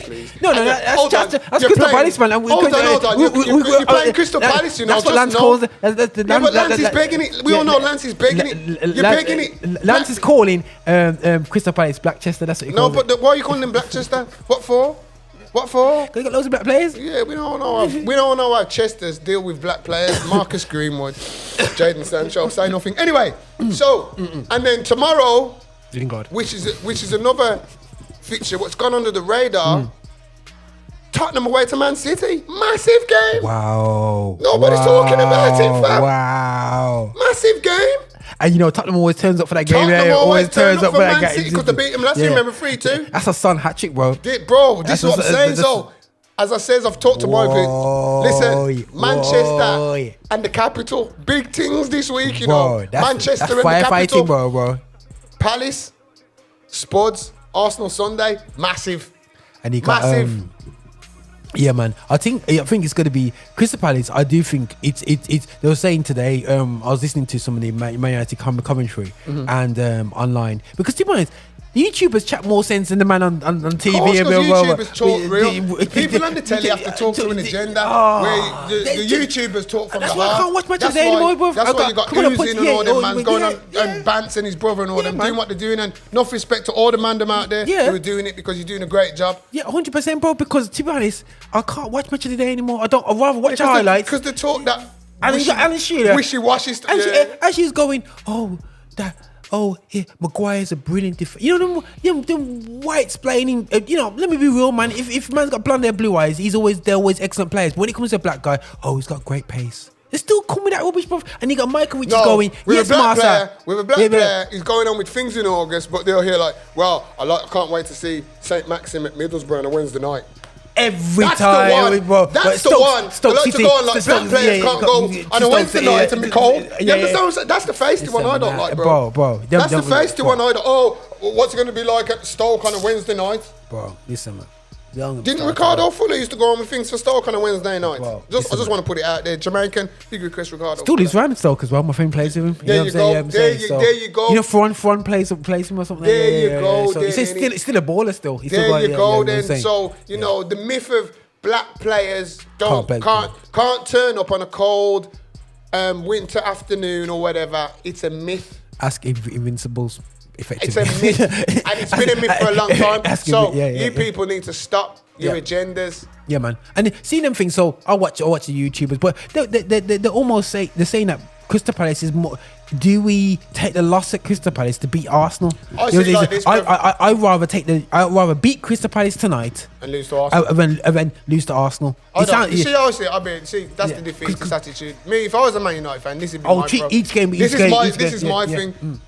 Please. No, that's Crystal Palace, man. Hold on. You're playing Crystal Palace, you know. That's what Lance calls it. But Lance is begging it. We all know Lance is begging it. You're begging it. Lance is calling Crystal Palace Blackchester. That's what he calls it. No, but why are you calling them Blackchester? What for? Because they got loads of black players? Yeah, we don't know how Chesters deal with black players. Marcus Greenwood, Jadon Sancho, say nothing. Anyway, so, and then tomorrow, Lingard. which is another fixture. What's gone under the radar? Tottenham away to Man City, massive game. Wow. Nobody's talking about it, fam. Wow. Massive game. And you know, Tottenham always turns up for that game. Tottenham always turns up for that Man City because they beat him last year. Remember 3-2. That's a Son hat trick, bro. Bro, this is what I'm saying. So, as I says, I've talked to my people. Listen, Manchester and the capital, big things this week. You know, Manchester and the capital. Bro. Palace, Spuds, Arsenal Sunday, massive. And he got massive. Yeah, man. I think it's going to be Crystal Palace. I do think it's. They were saying today. I was listening to some of the Man United commentary and online because to be honest, the YouTubers chat more sense than the man on TV. YouTubers talk real. The people on the telly have to talk to an agenda. Where the YouTubers talk from the heart. That's why I can't watch matches anymore, bro. That's why you got Uzi and all them man going on and Bance and his brother and all them doing what they're doing. And enough respect to all the man them out there who are doing it because you're doing a great job. Yeah, 100%, bro. Because to be honest, I can't watch match of the day anymore. I'd rather watch the highlights. Because they talk that wishy-washy stuff. And she's going, Maguire's a brilliant defender. You know them white explaining. Let me be real, man. If man's got blonde hair, blue eyes, they're always excellent players. But when it comes to a black guy, he's got great pace. They still come with that rubbish, bro. And you got Michael, which is going. With a black player, he's going on with things in August, but they'll hear like, well, I can't wait to see St. Maxim at Middlesbrough on a Wednesday night. That's the one. That's the one. I like to go on like black players can't go on a Wednesday night and be cold. You understand what I'm saying? That's the feisty one I don't like, bro. That's the feisty one I don't. What's it going to be like at Stoke on a Wednesday night? Bro, listen, man. Didn't Ricardo Fuller used to go on with things for Stoke on a Wednesday night? I just want to put it out there. Jamaican, big request Ricardo. Still lives around in Stoke as well. My friend plays with him. There you go. There you go. You know, Fron plays him or something. There you go. So it's still a baller still. There you go then. So, you know, the myth of black players can't turn up on a cold winter afternoon or whatever. It's a myth. Ask Invincibles. It's a myth, and it's been a myth for a long time. So people need to stop your agendas. Yeah, man. And seeing them things. So I watch the YouTubers, but they almost say they're saying that Crystal Palace is more. Do we take the loss at Crystal Palace to beat Arsenal? I'd rather beat Crystal Palace tonight and lose to Arsenal. And then lose to Arsenal. That's the defeatist attitude. Me, if I was a Man United fan, this would be my problem. This is my thing.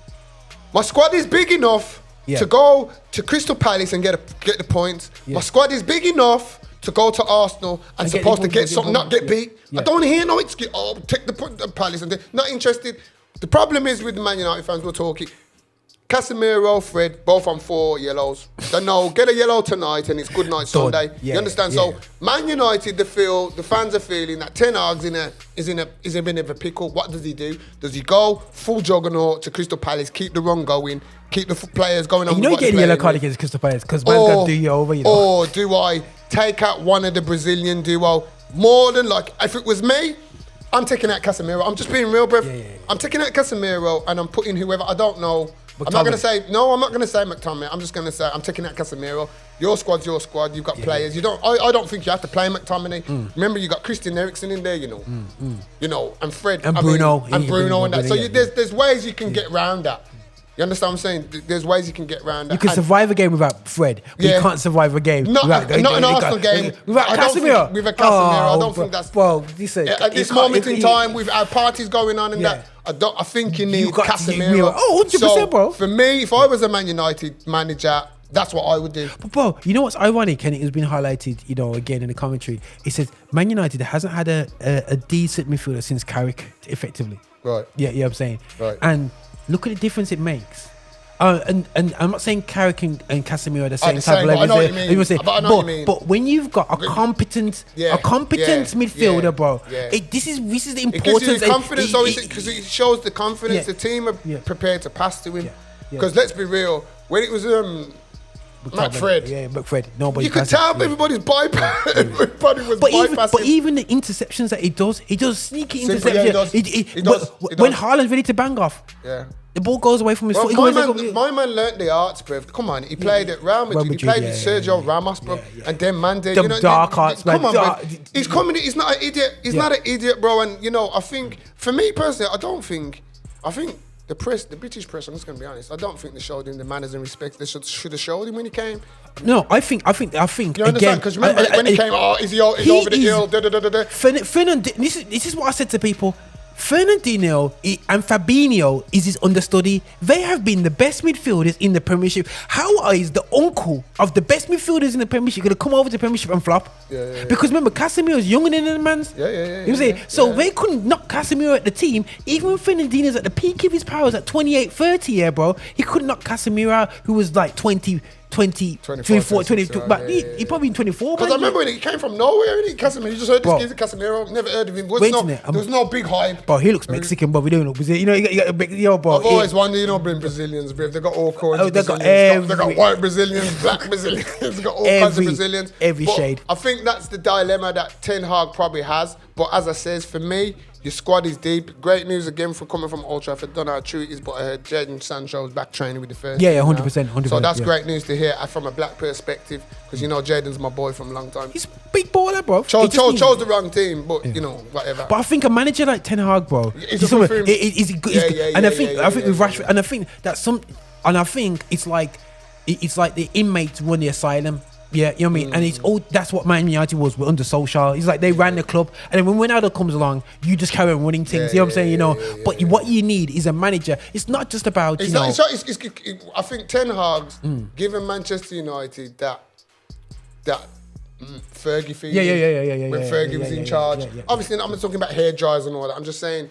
My squad is big enough to go to Crystal Palace and get the points. My squad is big enough to go to Arsenal and supposed to get something, not get beat. I don't want to hear no excuse. Take the Palace and not interested. The problem is with the Man United fans, we're talking. Casemiro, Fred, both on 4 yellows. Don't know, get a yellow tonight and it's good night Sunday. You understand? So Man United, the fans are feeling that Ten Hag's is in a bit of a pickle. What does he do? Does he go full juggernaut to Crystal Palace, keep the run going, keep the players going on? You know you get a yellow card against Crystal Palace because man's going to do you over. Or do I take out one of the Brazilian duo? More than like, if it was me, I'm taking out Casemiro. I'm just being real, bruv. I'm taking out Casemiro and I'm putting whoever, I don't know. I'm not going to say McTominay. I'm just going to say I'm taking out Casemiro. Your squad's your squad. You've got players. You don't. I don't think you have to play McTominay. Remember, you got Christian Eriksen in there. You know, and Fred and Bruno and that. So there's ways you can get around that. You understand what I'm saying? There's ways you can get around that. You can survive a game without Fred, but you can't survive a game not an Arsenal game without Casemiro. With a Casemiro, I don't think that's. Well, at this moment in time, with our parties going on and that, I think you need Casemiro. 100%, bro. For me, if I was a Man United manager, that's what I would do. But bro, you know what's ironic, and it has been highlighted, again in the commentary. It says Man United hasn't had a decent midfielder since Carrick, effectively. Right. Yeah, you know what I'm saying? Right. And look at the difference it makes. And I'm not saying Carrick and Casemiro are the same type of level. I know what you mean. But when you've got a competent midfielder, bro, this is the importance. It gives you the confidence, because it shows the confidence the team are prepared to pass to him. Because let's be real, when it was McFred. Nobody. You could tell everybody's bypass. Everybody was bypassing. But even the interceptions that he does sneaky interceptions. He does. When Haaland's ready to bang off, the ball goes away from his foot. My man learnt the arts, bro. Come on, he played at Real Madrid. He played with Sergio Ramos, bro, and then Mande. Them dark arts, man. Come on, bro. He's coming. He's not an idiot. He's not an idiot, bro. And I think for me personally, I think the press, the British press, I'm just going to be honest, I don't think they showed him the manners and respect they should have showed him when he came. No, I think You understand? Because remember when he came, is he over the hill? This is what I said to people. Fernandinho and Fabinho is his understudy. They have been the best midfielders in the Premiership. How is the uncle of the best midfielders in the Premiership going to come over to the Premiership and flop? Yeah. Because remember, Casemiro's younger than the man's. Yeah. You know what I'm saying? So they couldn't knock Casemiro at the team. Even when Fernandinho's at the peak of his powers at 28, 30, yeah, bro. He couldn't knock Casemiro out, who was like 24, 22, but he probably in 24. Because I remember when he came from nowhere, Casemiro, you just heard this kid, Casemiro, never heard of him. There was no big hype. Bro, he looks Mexican, bro. We don't know. You know, you got a big, bro. I've always wondered, you know, Brazilians, bro. They got all kinds of Brazilians. They got white Brazilians, black Brazilians. They got all kinds of Brazilians. Every shade. I think that's the dilemma that Ten Hag probably has. But as I says, for me, your squad is deep. Great news again for coming from Old Trafford. Don't know how true it is, but I heard Jadon Sancho was back training with the first. Yeah, 100%. So that's great news to hear from a black perspective, because you know Jadon's my boy from a long time. He's a big baller, bro. Chose the wrong team, but you know, whatever. But I think a manager like Ten Hag, bro, is he good? And I think with Rashford, and I think that I think it's like the inmates run the asylum. Yeah, you know what I mean? And it's all that's what Man United was under Solskjaer. It's like they ran the club, and then when Ronaldo comes along, you just carry on running things. You know what I'm saying? You know, but what you need is a manager. It's not just about I think Ten Hag's given Manchester United that Fergie feeling. Yeah. When Fergie was in charge. Obviously, I'm not talking about hair dryers and all that. I'm just saying.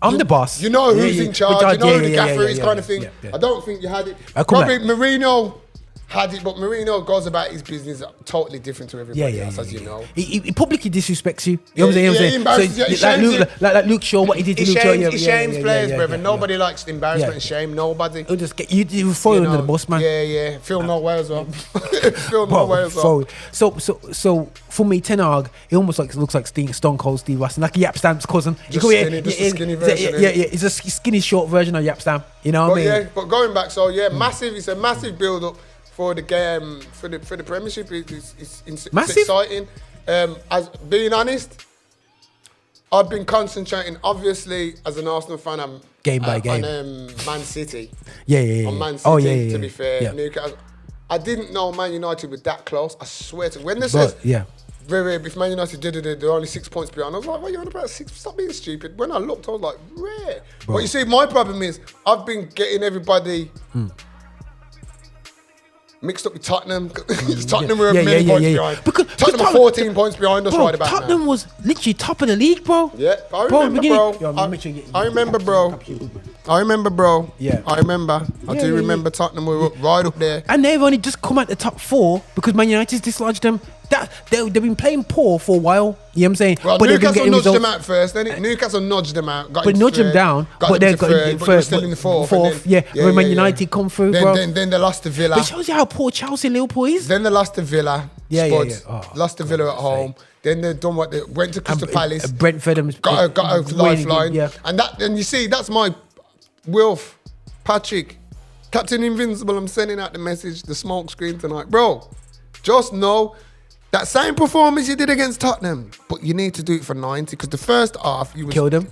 I'm the boss. You know who's in charge. You know who the gaffer is, kind of thing. I don't think you had it. Probably Mourinho had it, but Mourinho goes about his business totally different to everybody else, as you know. He publicly disrespects you. You know what I'm saying? Like Luke Shaw, what he did to Luke Shaw. He shames players, brother. Nobody likes embarrassment and shame. Nobody. He'll just get you throw under the bus, man. Yeah. Phil Nowhere as well. Phil Nowhere as well. So for me, Ten Hag, he almost looks like Stone Cold Steve Austin, like Yap Stamp's cousin. Just a skinny version. Yeah. It's a skinny short version of Yap Stamp. You know what I mean? Yeah, but going back, massive. It's a massive build up for the game, for the Premiership. It's exciting. As being honest, I've been concentrating, obviously, as an Arsenal fan, I'm game by game on Man City. Yeah. On Man City, to be fair. Newcastle. I didn't know Man United were that close. I swear to when they said, if Man United they're only 6 points behind. I was like, what are you on about? 6? Stop being stupid. When I looked, I was like, rare. But you see, my problem is I've been getting everybody mixed up with Tottenham. Tottenham were many points behind. Because Tottenham are 14 points behind us right about now. Tottenham was literally top of the league, bro. Yeah, I remember, bro. Yeah. I remember. I do remember Tottenham were right up there. And they've only just come out the top 4 because Man United's dislodged them. They've been playing poor for a while. You know what I'm saying? Well, but Newcastle nudged them out first. Then Newcastle nudged them out. But nudged them down. But they got first. Still in the fourth. When Man United come through, bro. Then they lost to Villa. But it shows you how poor Chelsea and Liverpool is. Then they lost to Villa. Lost to Villa at home. Then they done what they went to Crystal Palace. Brentford got a lifeline. And you see, that's my Wilf, Patrick, Captain Invincible. I'm sending out the message, the smoke screen tonight, bro. Just know that same performance you did against Tottenham, but you need to do it for 90 because the first half you killed him.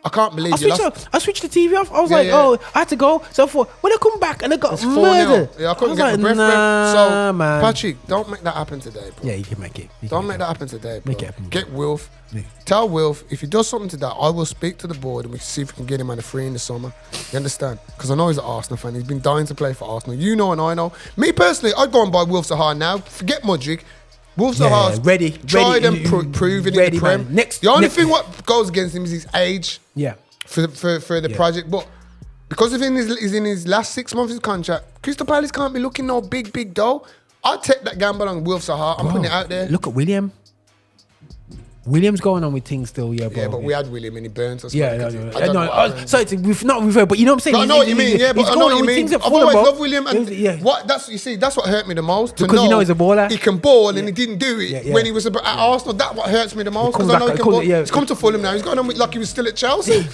I can't believe you lost. I switched the TV off. I was I had to go. So when I come back and I got murdered. I couldn't get my breath. So, man. Patrick, don't make that happen today, bro. Yeah, you can make it. Don't make that happen today, bro. Make it happen. Get Wilf. Yeah. Tell Wilf, if he does something to that, I will speak to the board and we can see if we can get him on a free in the summer. You understand? Because I know he's an Arsenal fan. He's been dying to play for Arsenal. You know and I know. Me personally, I'd go and buy Wilf Zaha now. Forget Mudryk. Wolves are ready. Tried and proven in the Prem. The only thing what goes against him is his age. Yeah. For the project, but because he's in his last 6 months of his contract, Crystal Palace can't be looking no big dough. I'll take that gamble on Wilf Zaha. I'm putting it out there. Look at William. William's going on with things still, bro. Yeah, but we had William and he burnt us. Yeah, sorry, we've not referred, but you know what I'm saying. I know what you mean. Yeah, but I know what you mean. I've always loved William, and that's what hurt me the most. Because you know he's a baller. He can ball, and he didn't do it when he was at Arsenal. That's what hurts me the most because I know he can ball. He's come to Fulham now. He's going on with like he was still at Chelsea.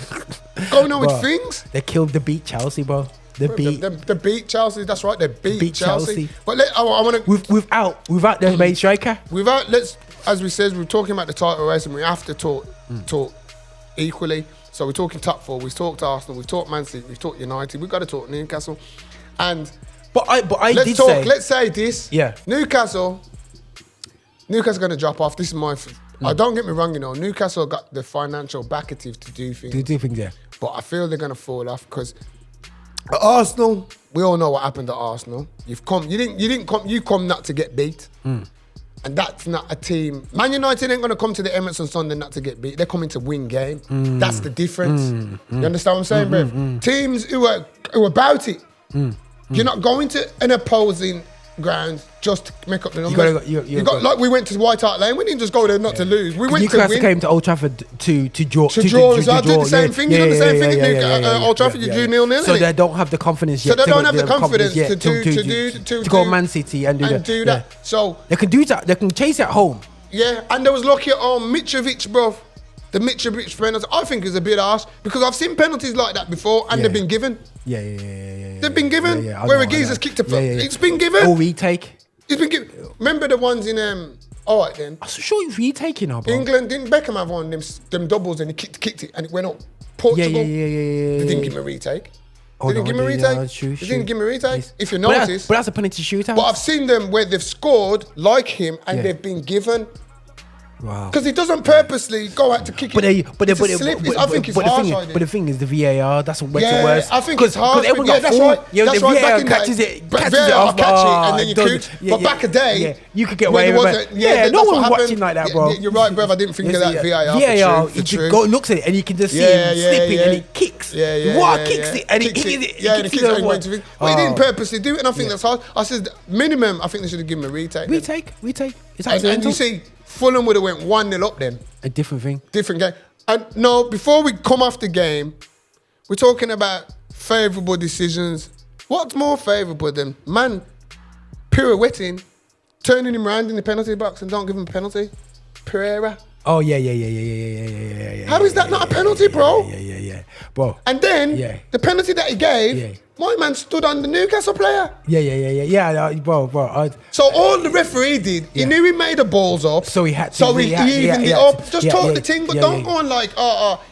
Going on with things. They killed the beat Chelsea, bro. They beat Chelsea. That's right. They beat Chelsea. But I want to without their main striker. As we said, we're talking about the title race, and we have to talk equally. So we're talking top 4. We've talked Arsenal. We've talked Man City. We've talked United. We've got to talk Newcastle. And let's say this. Yeah. Newcastle going to drop off. This is my. Don't get me wrong. Newcastle got the financial backative to do things. To do things, yeah. But I feel they're going to fall off because at Arsenal, we all know what happened at Arsenal. You come not to get beat. And that's not a team. Man United ain't going to come to the Emirates on Sunday not to get beat. They're coming to win game. That's the difference. You understand what I'm saying, bruv? Teams who are about it. You're not going to an opposing ground just to make up the numbers. Like we went to White Hart Lane. We didn't just go there not to lose. We went to win. came to Old Trafford to draw. To draw. I did the same thing. You know the same thing at Old Trafford. You drew 0-0. So they don't have the confidence yet. So they don't have the confidence to go Man City and do that. So they can do that. They can chase at home. Yeah, and they was lucky at home. Mitrovic, bro. The Mitrovic penalty, I think, is a bit harsh because I've seen penalties like that before and they've been given. Yeah. They've been given. Where a geezer's kicked a foot. It's been given. Or retake. It's been given. Remember the ones in all right then. I'm sure you retaking now, bro. England, didn't Beckham have one of them doubles and he kicked it and it went up. Portugal. Yeah. They didn't give him a retake. They didn't give him a retake. If you notice. But that's a penalty shootout. But I've seen them where they've scored like him and they've been given. Wow. Because he doesn't purposely go out to kick it. I think it's harsh. But the thing is, the VAR, that's what makes it worse. I think it's harsh. Everyone got that's fooled. right. That's the right. VAR Back in catches day, it. VAR catch it and then you could. But back a day, you could get away with it. Yeah, no one was watching like that, bro. You're right, bro. I didn't think of that VAR. VAR, he just looks at it and you can just see him slipping and he kicks. Kicks it and he kicks it. Yeah, and he kicks it. But he didn't purposely do it, and I think that's hard. I said minimum. I think they should have given him a retake. Retake. It's and you see. Fulham would have went 1-0 up then. A different thing. Different game. And no, before we come off the game, we're talking about favourable decisions. What's more favourable than man pirouetting, turning him around in the penalty box and don't give him a penalty? Pereira. Oh, yeah. How is that not a penalty, bro? Yeah. Bro. And then the penalty that he gave, my man stood on the Newcastle player. Yeah, bro. So all the referee did, he knew he made the balls up. So he had to. So he evened it up. Just talk the thing, but don't go on like,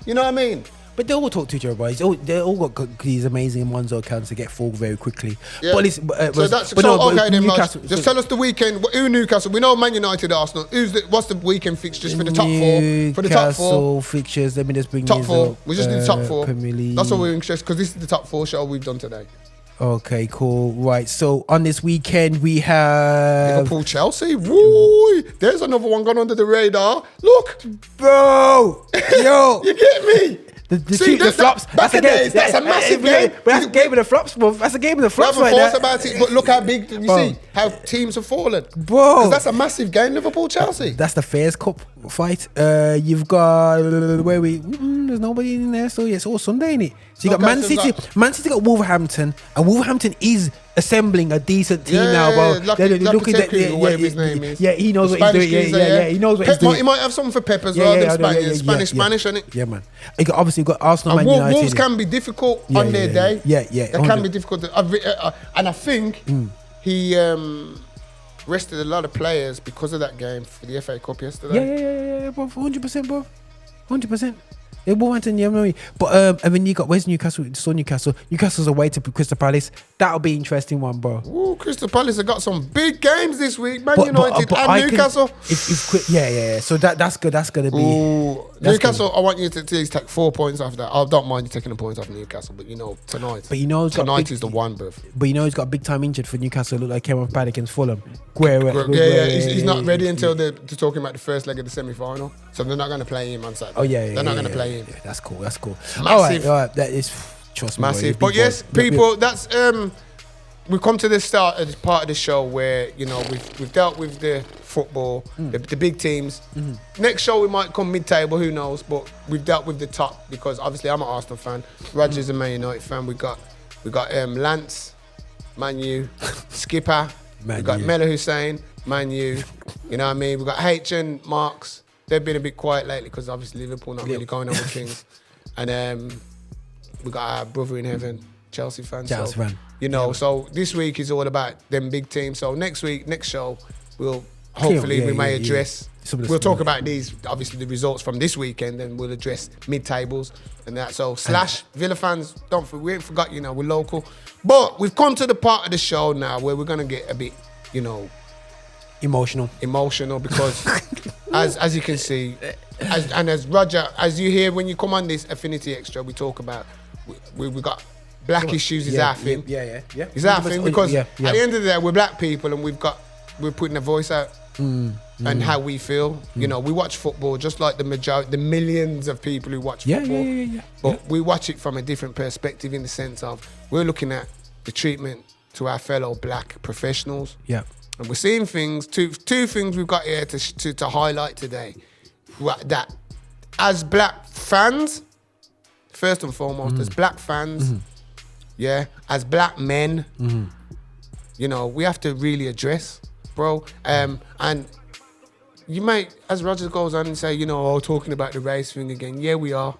you know what I mean? But they all talk to each other, boys. They all got these amazing Monzo accounts to get full very quickly. Yeah. But listen, okay then, Newcastle. Just tell us the weekend. Who Newcastle? We know Man United, Arsenal. What's the weekend fixtures for the top 4? For the top 4 Newcastle fixtures. Let me just bring top 4. We just need the top 4. Premier League. That's what we're interested because this is the top 4 show we've done today. Okay, cool. Right. So on this weekend we have Liverpool, Chelsea. Woo! There's another one gone under the radar. Look, bro. Yo, you get me? The flops. That's a massive game. But that's a game of the flops, bro. That's a game of the flops. We haven't thought about it, but look how big you see how teams have fallen, bro. That's a massive game, Liverpool, Chelsea. That's the Fairs Cup fight. You've got there's nobody in there, so it's all Sunday, innit? So you got Man City. Man City got Wolverhampton, and Wolverhampton is assembling a decent team now, bro. Whatever his name is. Yeah, he knows what he's doing. Yeah, he knows what he's doing. He might have something for Pep as well. Spanish, isn't it? Yeah, man. Obviously, got Arsenal, Man United. Wolves can be difficult on their day. Yeah. They can be difficult. And I think he rested a lot of players because of that game for the FA Cup yesterday. Yeah, bro. 100%, bro. 100%. Wolverhampton, yeah, maybe. But and then you got where's Newcastle? It's still Newcastle. Newcastle's away to Crystal Palace. That'll be an interesting one, bro. Ooh, Crystal Palace have got some big games this week. Man United and Newcastle. So that's good. That's gonna be. Ooh, Newcastle. Good. I want you to please take 4 points off that. I don't mind you taking the points off Newcastle, but tonight. But tonight is the one, bruv. But he's got a big time injured for Newcastle. Look like came off bad against Fulham. He's not ready until they're talking about the first leg of the semi-final. So they're not going to play him on Saturday. Oh yeah, they're not going to play him. Yeah, that's cool. Massive. All right. That is trust me. Massive. But yes, people, that's we've come to this part of the show where we've dealt with the football, the big teams. Next show we might come mid-table, who knows? But we've dealt with the top because obviously I'm an Arsenal fan. Roger's a Man United fan. We got Lance, Man U, Skipper. We got Mela Hussein, Man U. You know what I mean? We got H and Marks. They've been a bit quiet lately because obviously Liverpool not really going on with things. And we got our brother in heaven, Chelsea fan. So this week is all about them big teams. So next show, we may address we'll talk about these, obviously the results from this weekend, and we'll address mid-tables and that. So Villa fans, we ain't forgot, we're local. But we've come to the part of the show now where we're gonna get a bit, emotional because as you can see, as Roger, as you hear when you come on this Affinity Extra, we talk about we got black issues is our thing. Yeah. It's our thing because at the end of the day, we're black people and we're putting a voice out and how we feel. We watch football just like the millions of people who watch football. But we watch it from a different perspective in the sense of we're looking at the treatment to our fellow black professionals. Yeah. And we're seeing things, two things we've got here to highlight today. That as black fans, first and foremost, as black fans, as black men, we have to really address, bro. And you might, as Roger goes on and say, talking about the race thing again. Yeah, we are.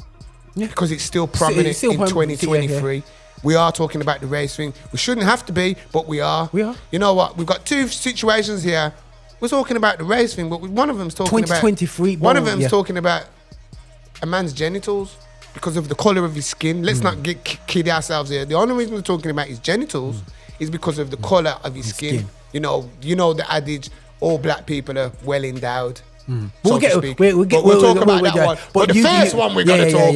Yeah. Because it's still prominent in 2023. We are talking about the race thing. We shouldn't have to be, but we are. We are. You know what? We've got two situations here. We're talking about the race thing, but one of them's talking 2023. One of them's talking about a man's genitals because of the colour of his skin. Let's not kid ourselves here. The only reason we're talking about his genitals is because of the colour of his skin. You know the adage, all black people are well endowed. We'll talk about that one. But the first one we're going to talk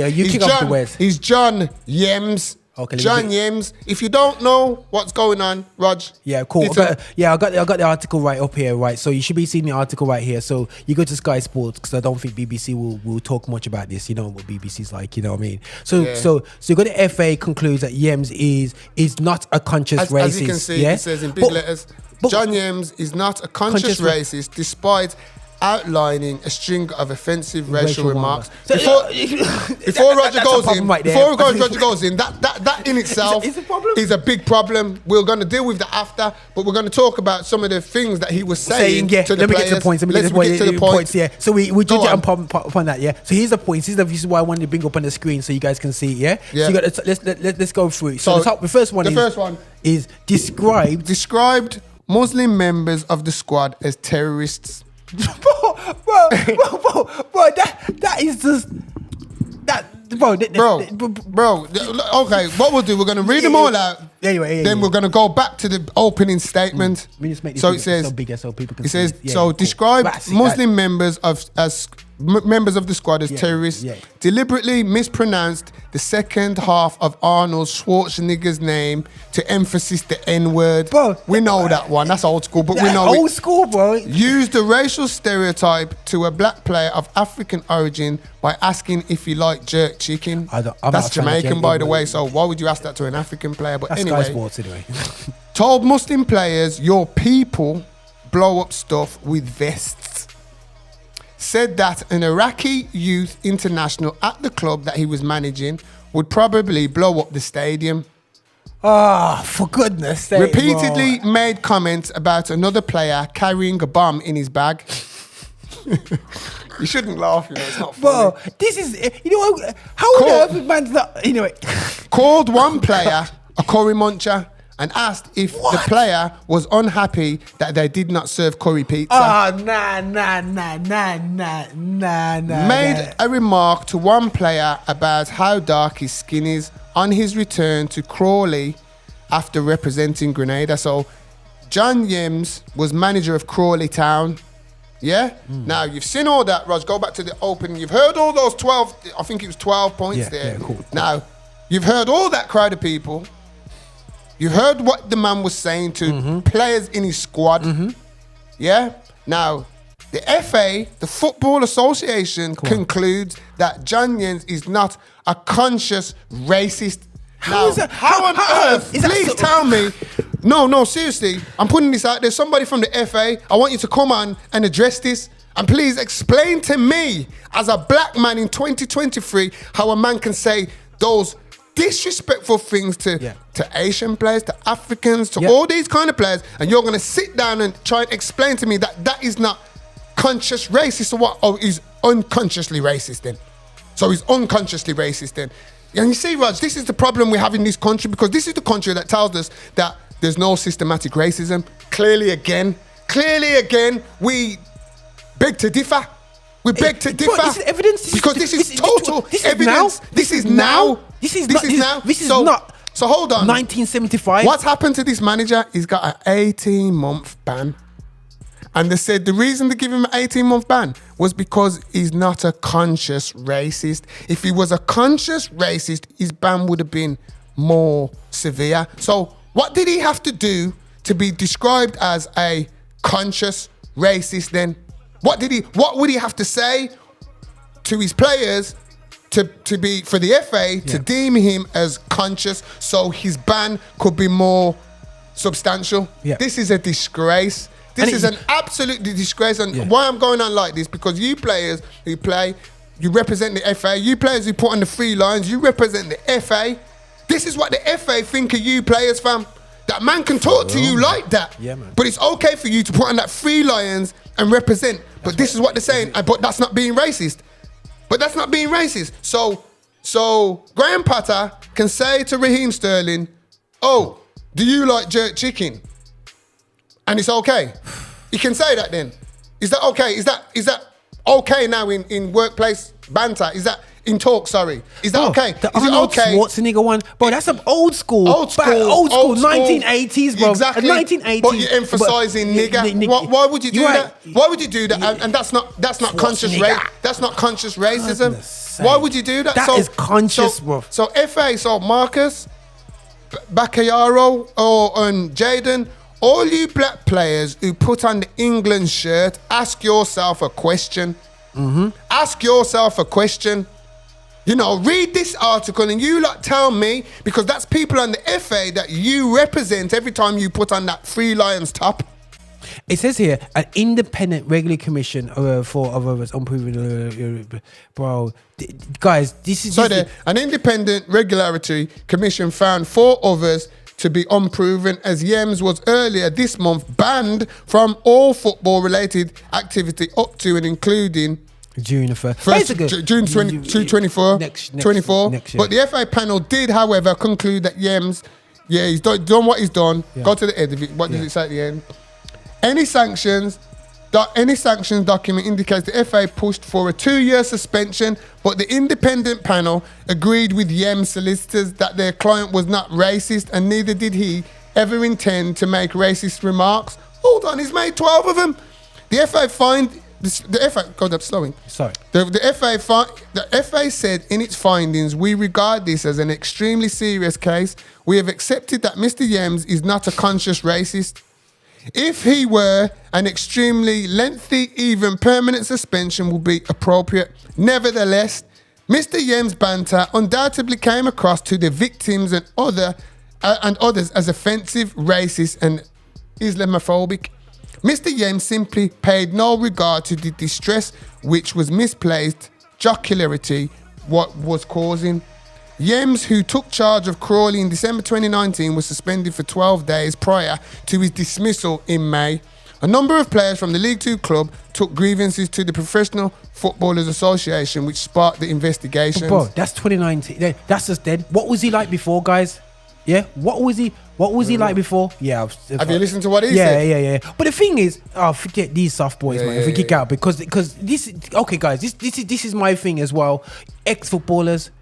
is John Yems. Okay, John Yems. If you don't know what's going on, Rog. Yeah, cool. I got the article right up here, right? So you should be seeing the article right here. So you go to Sky Sports because I don't think BBC will talk much about this. You know what BBC's like, you know what I mean? So you got the FA concludes that Yems is not a conscious racist. As you can see, it says in big letters, John Yems is not a conscious racist despite outlining a string of offensive racial remarks. Before Roger goes in, that in itself is a big problem. We're going to deal with that after, but we're going to talk about some of the things that he was saying to the players. Let me get to the points. Let's get to the points. Yeah. So we judge it upon that. Yeah. So here's the points. Here's the reason why I wanted to bring up on the screen so you guys can see. Yeah. So you got let's go through it. So the first one is described Muslim members of the squad as terrorists. bro, that is just bro. Okay, what we'll do, we're gonna read them all out. Then we're gonna go back to the opening statement. So it says, describe Muslim members as members of the squad as terrorists. Deliberately mispronounced the second half of Arnold Schwarzenegger's name to emphasize the N-word. Bro, we know that one. That's old school, but we know old school, bro. Used a racial stereotype to a black player of African origin by asking if he liked jerk chicken. That's Jamaican, by the way. So why would you ask that to an African player? But anyway, Sky Sports, told Muslim players, "Your people blow up stuff with vests." Said that an Iraqi youth international at the club that he was managing would probably blow up the stadium. For goodness sake. Repeatedly made comments about another player carrying a bomb in his bag. You shouldn't laugh, it's not funny. Bro, this is, how on earth man's not, anyway. Called one player a curry muncher and asked if the player was unhappy that they did not serve curry pizza. Made a remark to one player about how dark his skin is on his return to Crawley after representing Grenada. So John Yems was manager of Crawley Town. Yeah? Now, you've seen all that, Rog. Go back to the opening. You've heard all those 12, I think it was 12 points there. Yeah, cool. Now, you've heard all that crowd of people. You heard what the man was saying to players in his squad. Yeah? Now, the FA, the Football Association, concludes that John Yems is not a conscious racist. How on earth? Please tell me. No, seriously. I'm putting this out there. Somebody from the FA, I want you to come on and address this. And please explain to me, as a black man in 2023, how a man can say those disrespectful things to Asian players, to Africans, to all these kind of players, and you're going to sit down and try and explain to me that that is not conscious racist. So what? Oh, he's unconsciously racist then. So he's unconsciously racist then. And you see, Raj, this is the problem we have in this country, because this is the country that tells us that there's no systematic racism. Clearly again, we beg to differ. We beg to differ. This is evidence. Because this is total evidence. This is now. This is not. So hold on. 1975. What's happened to this manager? He's got an 18-month ban. And they said the reason they give him an 18-month ban was because he's not a conscious racist. If he was a conscious racist, his ban would have been more severe. So what did he have to do to be described as a conscious racist then? What would he have to say to his players to be for the FA to deem him as conscious so his ban could be more substantial? Yeah. This is a disgrace. This is an absolute disgrace. And why I'm going on like this, because you players who play, you represent the FA. You players who put on the free lines, you represent the FA. This is what the FA think of you players, fam. That man can talk to you like that. Yeah, man. But it's okay for you to put on that free lions and represent. But this is what they're saying. But that's not being racist. So Graham Potter can say to Raheem Sterling, "Oh, do you like jerk chicken?" And it's okay. He can say that then. Is that okay? Is that okay now in workplace banter? Is that in talk? Sorry. Is that okay? The Is it Arnold okay? Schwarzenegger one, bro. That's some old school. 1980s, bro. Exactly. 1980s. But you're emphasizing nigger. Why would you do that? Why would you do that? And that's not conscious race. That's not conscious racism. Why would you do that? That is conscious, bro. So FA, so Marcus, Bakayaro, or Jaden, all you black players who put on the England shirt, ask yourself a question. Ask yourself a question. You know, read this article and you lot tell me, because that's people on the FA that you represent every time you put on that Free Lions top. It says here, an independent regulatory commission for unproven, bro. Guys, this is... an independent regulatory commission found 4 others to be unproven, as Yems was earlier this month banned from all football-related activity up to and including... June 1st. June 24. Next 24. Next year. But the FA panel did, however, conclude that Yems, he's done what he's done. Yeah. Go to the end of it. What does it say at the end? Any sanctions document indicates the FA pushed for a 2-year suspension, but the independent panel agreed with Yems solicitors that their client was not racist, and neither did he ever intend to make racist remarks. Hold on, he's made 12 of them. The FA said in its findings, "We regard this as an extremely serious case. We have accepted that Mr. Yems is not a conscious racist. If he were, an extremely lengthy, even permanent suspension would be appropriate. Nevertheless, Mr. Yems' banter undoubtedly came across to the victims and others as offensive, racist, and Islamophobic. Mr. Yems simply paid no regard to the distress which was misplaced jocularity what was causing. Yems, who took charge of Crawley in December 2019, was suspended for 12 days prior to his dismissal in May. A number of players from the League Two club took grievances to the Professional Footballers Association, which sparked the investigations." Bro, that's 2019. That's just dead. What was he like before, guys? Yeah, what was he like before? Yeah, have you listened to what he said? Yeah. But the thing is, forget these soft boys, man. If we kick out, because this. Okay, guys, this is my thing as well. Ex-footballers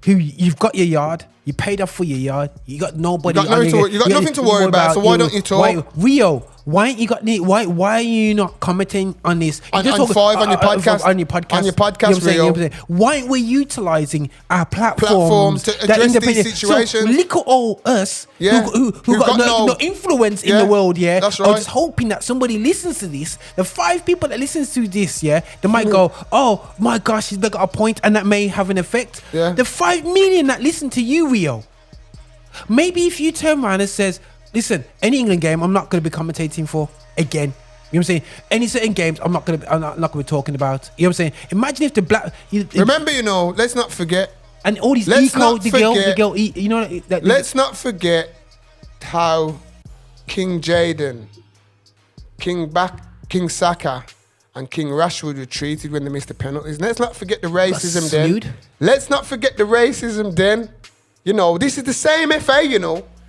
who you've got your yard, you paid up for your yard, you got nobody. You got nothing to worry about. So why don't you talk? Rio, why ain't you got? Why are you not commenting on this? On your podcast. On your podcast, Rio. Why aren't we utilising our platforms to address these situations? So look at all us who got no influence in the world. Yeah, that's right. I'm just hoping that somebody listens to this. The 5 people that listens to this, they might go, "Oh my gosh, he's got a point," and that may have an effect. Yeah. The 5 million that listen to you, Rio. Maybe if you turn around and says, "Listen, any England game I'm not going to be commentating for again." You know what I'm saying? Any certain games I'm not going to be talking about. You know what I'm saying? Imagine if the black. Remember, let's not forget. And all these the girl, you know. Let's not forget how King Jaden, King Saka, and King Rashford were treated when they missed the penalties. Let's not forget the racism then. Let's not forget the racism then. This is the same FA,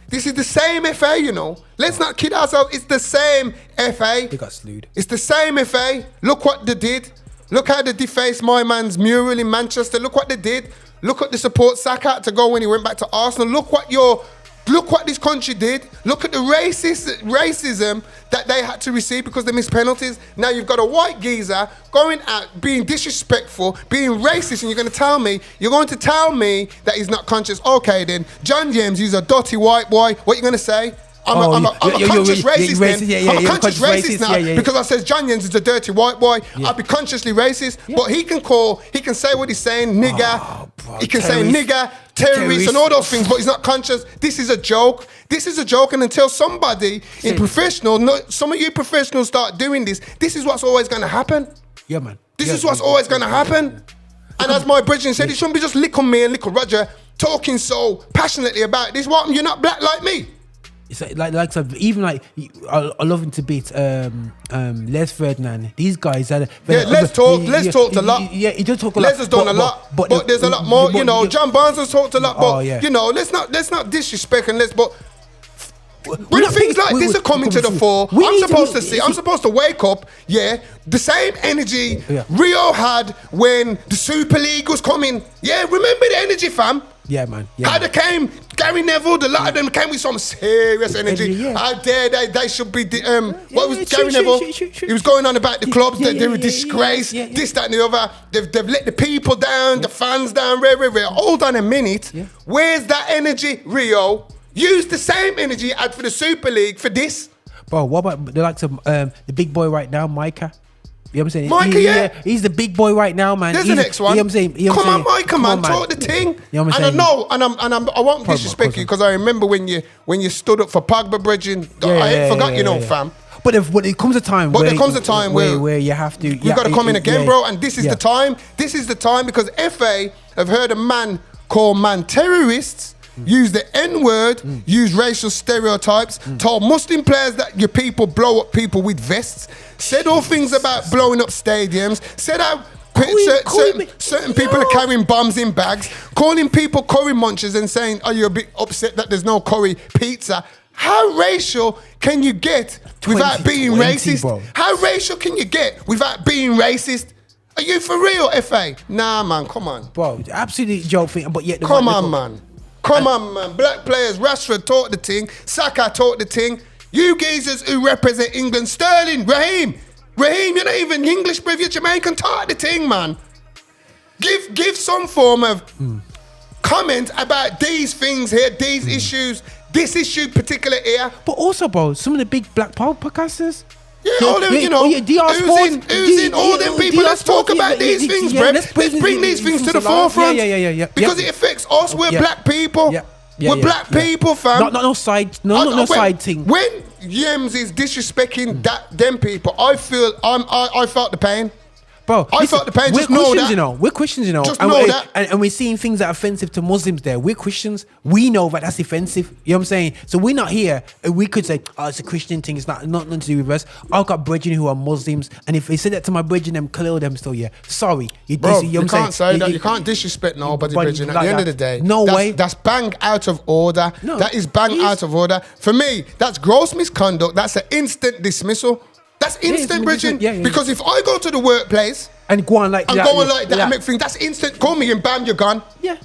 This is the same FA, you know. Let's not kid ourselves. It's the same FA. They got slewed. It's the same FA. Look what they did. Look how they defaced my man's mural in Manchester. Look what they did. Look at the support Saka had to go when he went back to Arsenal. Look what this country did. Look at the racism that they had to receive because they missed penalties. Now you've got a white geezer going out, being disrespectful, being racist, and you're going to tell me that he's not conscious. Okay then, John Yems, he's a dirty white boy. What are you going to say? I'm a conscious racist then. I'm a conscious racist now because I says John Yems is a dirty white boy. I'll be consciously racist, but he can say what he's saying, nigger. He can say nigger, terrorist, and all those things, but he's not conscious. This is a joke. And until somebody some of you professionals start doing this is what's always going to happen. Yeah, man. This is what's always going to happen. And as my brethren said, it shouldn't be just lick on me and lick on Roger talking so passionately about this. What? You're not black like me. It's like so even like I love him to beat Les Ferdinand. These guys are let's talked a lot. Yeah, he does talk a lot. Les has done a lot, but there's a lot more. You know, John Barnes has talked a lot, but you know, let's not disrespect and but when things like this are coming to the fore, I'm supposed to wake up. Yeah, the same energy Rio had when the Super League was coming. Yeah, remember the energy, fam. Yeah, man. Yeah, how they came, Gary Neville, a lot of them came with some serious energy. How dare they should be, what was Gary Neville? He was going on about the clubs, that they were disgrace, this, that and the other. They've let the people down, the fans down, rare. Hold on a minute. Yeah. Where's that energy, Rio? Use the same energy you had for the Super League for this. Bro, what about the likes of the big boy right now, Micah? You know what I'm saying? Micah, he's the big boy right now, man. There's the next one. You know what I'm saying? Come on, Micah, man, talk the thing. You know what I'm saying? And I know, I won't disrespect you because I remember when you stood up for Pogba, brethren. I ain't forgot, fam. But there comes a time where you have to. You've got to come in again, bro. And this is the time. This is the time because FA have heard a man call man terrorists. Use the N-word, use racial stereotypes, told Muslim players that your people blow up people with vests, said all things about blowing up stadiums, said how certain people are carrying bombs in bags, calling people curry munchers and saying, are you a bit upset that there's no curry pizza? How racial can you get without being racist? Bro. How racial can you get without being racist? Are you for real, FA? Nah, man, come on. Bro, absolutely joke thing, but yet... Come on, man. Black players, Rashford taught the thing, Saka taught the thing. You geezers who represent England, Sterling, Raheem, you're not even English, bruv, you're Jamaican, taught the thing, man. Give some form of comment about these things here, these issues, this issue particular here. But also, bro, some of the big black podcasters. Yeah, all them, who's in all them people. Let's talk about these things, bro. Let's bring these things to the forefront. Yeah. Because it affects us. We're black people. We're black people, fam. No side. No side thing. When Yems is disrespecting them people, I felt the pain. Bro, I felt the pain. Just know that. We're Christians, you know. Just know that. And we're seeing things that are offensive to Muslims there. We're Christians. We know that that's offensive. You know what I'm saying? So we're not here. We could say, oh, it's a Christian thing. It's not nothing to do with us. I've got brethren who are Muslims. And if they said that to my brethren, them clear them still, Sorry. You can't say that. You can't disrespect nobody, brethren. At the end of the day. No way. That's bang out of order. No, that is bang out of order. For me, that's gross misconduct. That's an instant dismissal. That's instant, bridging. Because if I go to the workplace and go on like that, and make things, that's instant. Call me and bam, you're gone. Yeah.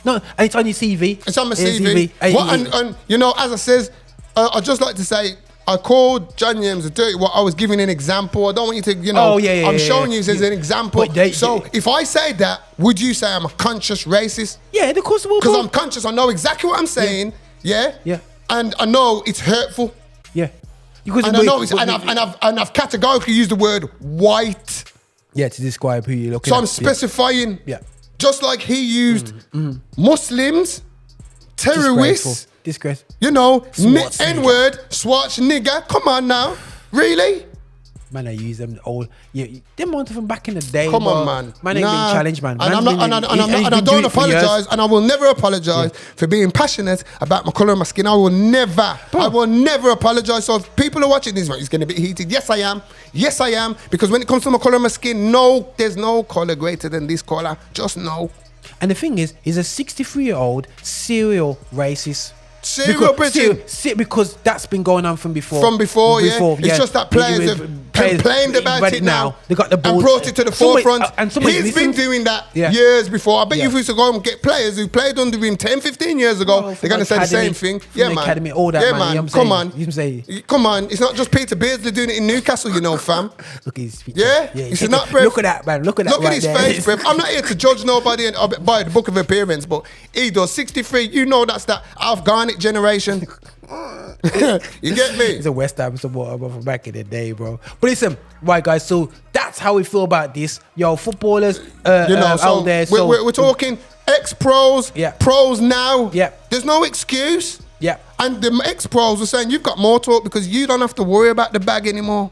No, and it's on your CV. It's on my CV. And you know, as I says, I'd just like to say, I called John Yems a dirty. I was giving an example. I don't want you to, I'm showing you as an example. If I say that, would you say I'm a conscious racist? Yeah, of course. Because I'm conscious. I know exactly what I'm saying. Yeah. And I know it's hurtful. Yeah. I've categorically used the word white. Yeah, to describe who you're looking at. So I'm specifying. Yeah. Just like he used Muslims, terrorists. Disgrace. You know, N-word, swatch nigger. Come on now. Really? Man, I use them all. Them ones from back in the day. Come on, man. Man ain't been challenged, man. I don't apologize, and I will never apologize for being passionate about my colour of my skin. I will never apologize. So if people are watching this, it's going to be heated. Yes, I am. Because when it comes to my colour of my skin, no, there's no colour greater than this colour. Just no. And the thing is, he's a 63-year-old serial racist. Serial bridging. Because that's been going on from before. It's just that players have complained about it now. They got the ball and brought it to the forefront. He's been listened. doing that years before. I bet you if we used to go and get players who played under him 10, 15 years ago, they're going to say the same thing. Yeah, man. Academy, all that, yeah, man. You know Come what on. I'm saying? Come on. It's not just Peter Beardsley doing it in Newcastle, you know, fam. Look at his feet. Yeah? It's not, bruv. Look at that, man. Look at that. Look at his face, bruv. I'm not here to judge nobody by the book of appearance, but he does 63. You know that's that Afghanic generation. You get me? He's a West Ham supporter from back in the day, bro. But listen, right, guys. So that's how we feel about this. Yo, footballers, out there. So we're talking ex-pros, pros now. Yeah. There's no excuse. Yeah. And the ex-pros were saying you've got more talk because you don't have to worry about the bag anymore.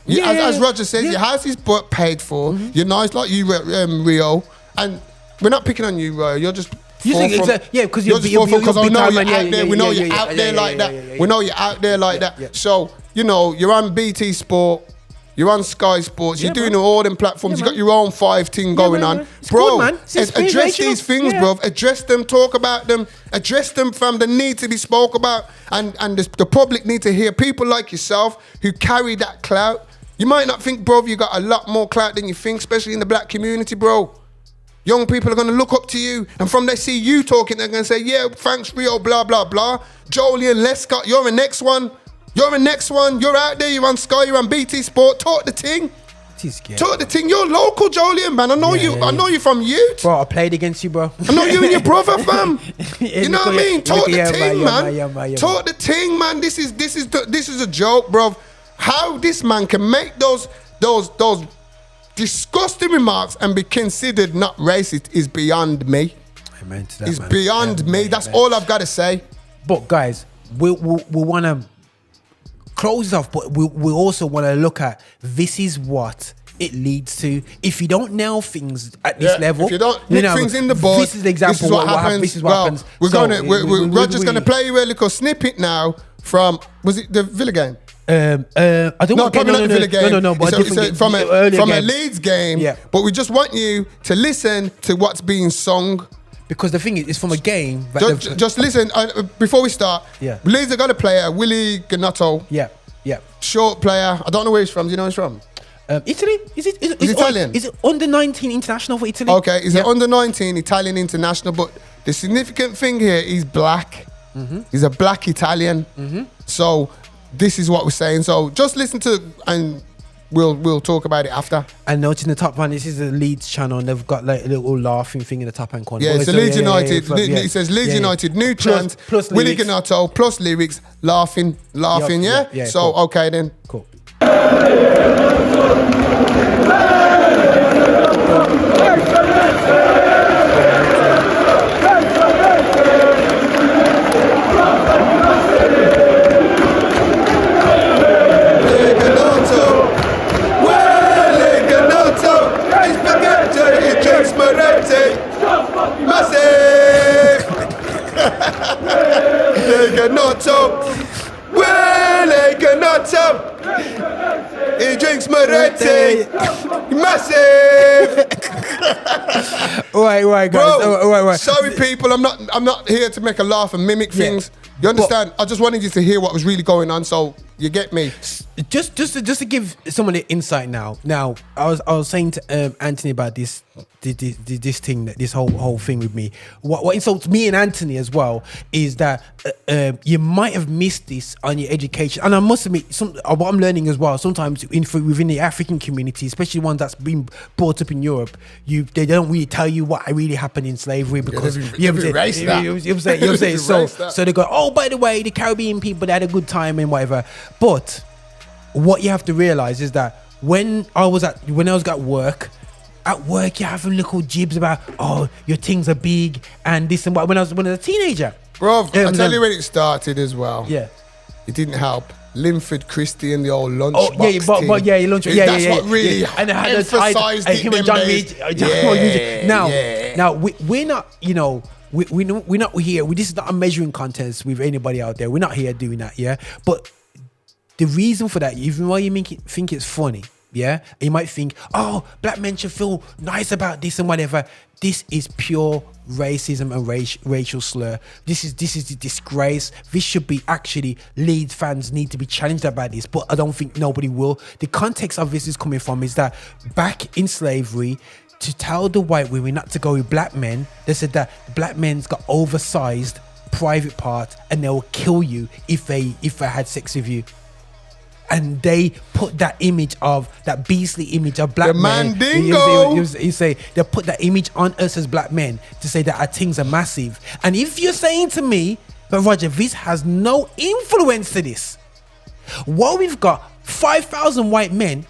As Roger says, your house is paid for. You're nice like you, Rio, and we're not picking on you, Rio. You're just. Because I know you're out there. We know you're out there like that. We know you're out there like that. So, you know, you're on BT Sport, you're on Sky Sports, you're doing all them platforms, you got your own 5 thing going on. Bro, address these things, bro. Address them, talk about them, address them, fam. They need to be spoke about. And the public need to hear people like yourself who carry that clout. You might not think, bro, you got a lot more clout than you think, especially in the black community, bro. Young people are going to look up to you, and from they see you talking, they're going to say, yeah, thanks, Rio, blah, blah, blah. Jolien Lescott, you're the next one. You're the next one. You're out there, you're on Sky, you're on BT Sport. Talk the thing. Talk the thing. You're local, Jolien, man. I know you. I know you from youth. Bro, I played against you, bro. I know you and your brother, fam. You know what I mean? Talk the thing, man. Talk the thing, man. This is a joke, bro. How this man can make those disgusting remarks and be considered not racist is beyond me. Amen to that, it's man. beyond me. That's all I've got to say. But guys, we want to close off, but we also want to look at this is what it leads to. If you don't nail things at this level, if you don't nip things in the board, this is the example. This is what happens. This is what happens. Roger's going to play you a little snippet now from, was it the Villa game? I don't know. Probably not the Villa game. No, but from a Leeds game. Yeah. But we just want you to listen to what's being sung. Because the thing is, it's from a game. Just listen before we start. Yeah. Leeds have got a player, Wilfried Gnonto. Yeah. Short player. I don't know where he's from. Do you know where he's from? Italy? Is it Italian? Is it under 19 international for Italy? Okay, he's an under 19 Italian international. But the significant thing here, he's black. He's a black Italian. So this is what we're saying. So just listen to and we'll talk about it after. And notice in the top one, this is the Leeds channel, and they've got like a little laughing thing in the top hand corner. Yeah, it's Leeds United. It says Leeds United, new chant, plus Wilfried Gnonto, plus lyrics, laughing. Yeah. So cool. Okay then. Cool. He drinks Moretti. Massive. Right, guys. Bro, right. Sorry, people. I'm not here to make a laugh and mimic things. You understand? I just wanted you to hear what was really going on. So you get me. Just to give someone the insight now. Now I was saying to Anthony about this thing, this whole thing with me. What insults me and Anthony as well is that you might have missed this on your education. And I must admit, what I'm learning as well, sometimes within the African community, especially ones that's been brought up in Europe, they don't really tell you what really happened in slavery because so they go, oh, by the way, the Caribbean people, they had a good time and whatever. But what you have to realize is that when I was at work, you're having little jibs about, oh, your things are big and this and what. When I was a teenager, bro, I tell you when it started as well. Yeah, it didn't help. Linford Christie and the old lunchbox. Oh yeah, your lunch. That's what really and emphasised it. Him and John Yems. Now we're not, we're not here. This is not a measuring contest with anybody out there. We're not here doing that. Yeah, but the reason for that, even while you think it's funny. yeah, and you might think, oh, black men should feel nice about this and whatever. This is pure racism and racial slur. This is the disgrace. This should be actually, Leeds fans need to be challenged about this, but I don't think nobody will. The context of this is coming from is that back in slavery, to tell the white women not to go with black men, they said that black men's got oversized private parts and they will kill you if they had sex with you. And they put that image of that beastly image of black men. Mandingo. You say they put that image on us as black men to say that our things are massive. And if you're saying to me, but Roger, this has no influence to this. What we've got 5,000 white men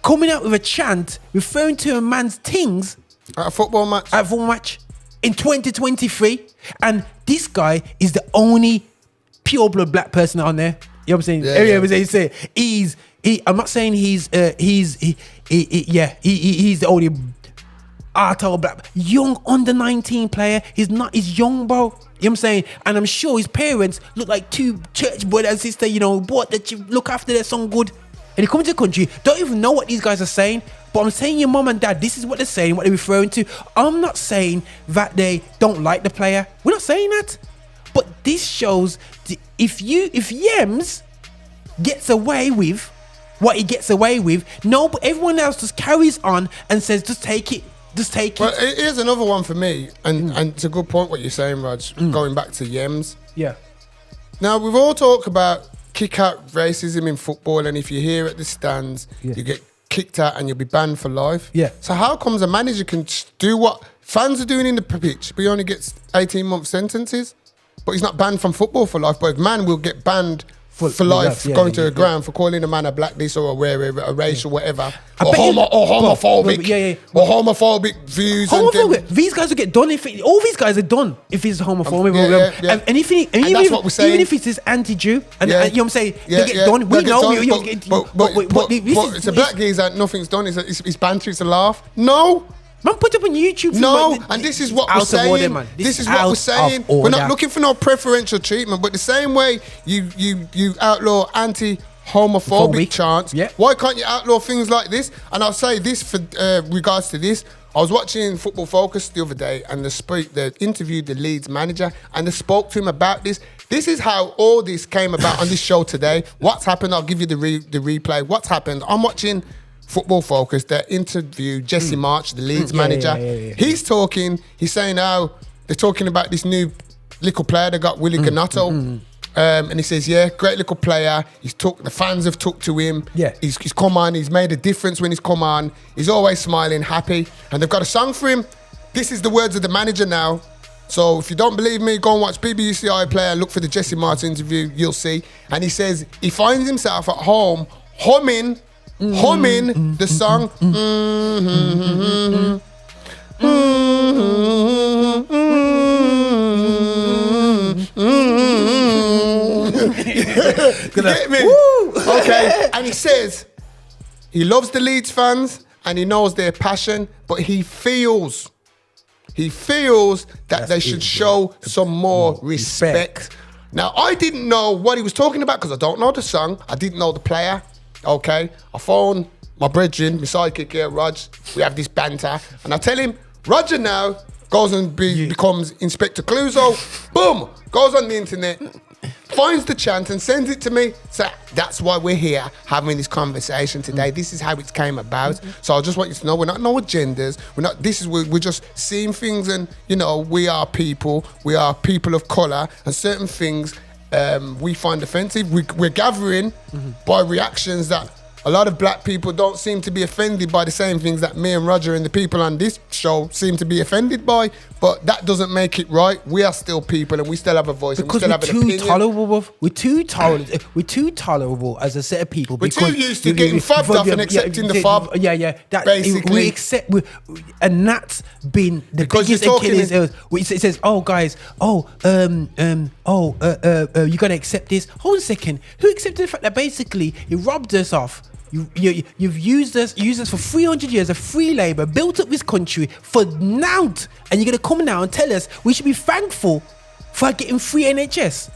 coming out with a chant referring to a man's things at a football match in 2023, and this guy is the only pure blood black person on there. You know what I'm saying? Everybody say I'm not saying he's the only Arto black young under 19 player. He's young, bro. You know what I'm saying? And I'm sure his parents look like two church brother and sister, you know, what that you look after their son good. And he comes to the country, don't even know what these guys are saying. But I'm saying your mom and dad, this is what they're saying, what they're referring to. I'm not saying that they don't like the player. We're not saying that. But this shows if Yems gets away with what he gets away with, no, but everyone else just carries on and says, just take it. Well, here's another one for me, and it's a good point what you're saying, Raj, going back to Yems. Yeah. Now, we've all talked about kick out racism in football, and if you're here at the stands, you get kicked out and you'll be banned for life. Yeah. So how comes a manager can do what fans are doing in the pitch, but he only gets 18-month sentences? But he's not banned from football for life, but a man will get banned for life, going to the ground for calling a man a black this or a race or whatever, or homophobic, or homophobic views. These guys will get done all these guys are done if he's homophobic. And that's what we're saying. Even if it's this anti-Jew, and you know what I'm saying, they get done. We know. But it's a black geezer. Nothing's done. It's banter. It's a laugh. No. Man, put up on YouTube. And this is what we're saying. This is what we're saying. We're not looking for no preferential treatment, but the same way you outlaw anti-homophobic chants, why can't you outlaw things like this? And I'll say this for regards to this. I was watching Football Focus the other day, and they interviewed the Leeds manager, and they spoke to him about this. This is how all this came about on this show today. What's happened? I'll give you the replay. What's happened? I'm watching Football Focus, they interviewed Jesse March, the Leeds manager. He's saying how they're talking about this new little player they got, Wilfried Gnonto. And he says, great little player. The fans have took to him. He's come on, he's made a difference when he's come on. He's always smiling, happy. And they've got a song for him. This is the words of the manager now. So if you don't believe me, go and watch BBUCI player, look for the Jesse March interview, you'll see. And he says he finds himself at home humming the song. Get me? Okay. And he says he loves the Leeds fans and he knows their passion, but he feels that they should show some more respect. Now, I didn't know what he was talking about because I don't know the song. I didn't know the player. Okay, I phone my brethren, my sidekick here, Rog. We have this banter, and I tell him, Roger now goes and becomes Inspector Clouseau. Boom, goes on the internet, finds the chant and sends it to me. So that's why we're here having this conversation today. This is how it came about. So I just want you to know we're not no agendas. We're just seeing things, and you know we are people. We are people of colour, and certain things we find offensive. We're gathering by reactions that a lot of black people don't seem to be offended by the same things that me and Roger and the people on this show seem to be offended by. But that doesn't make it right. We are still people and we still have a voice. Because and we still have an opinion. We're too tolerable as a set of people. We're too used to getting fobbed off and accepting the fob. Basically. We accept, and that's been the biggest Achilles. It says, oh guys, you're gonna accept this. Hold on a second. Who accepted the fact that basically you robbed us off? You've used us for 300 years of free labor, built up this country for now, and you're gonna come now and tell us we should be thankful for getting free NHS.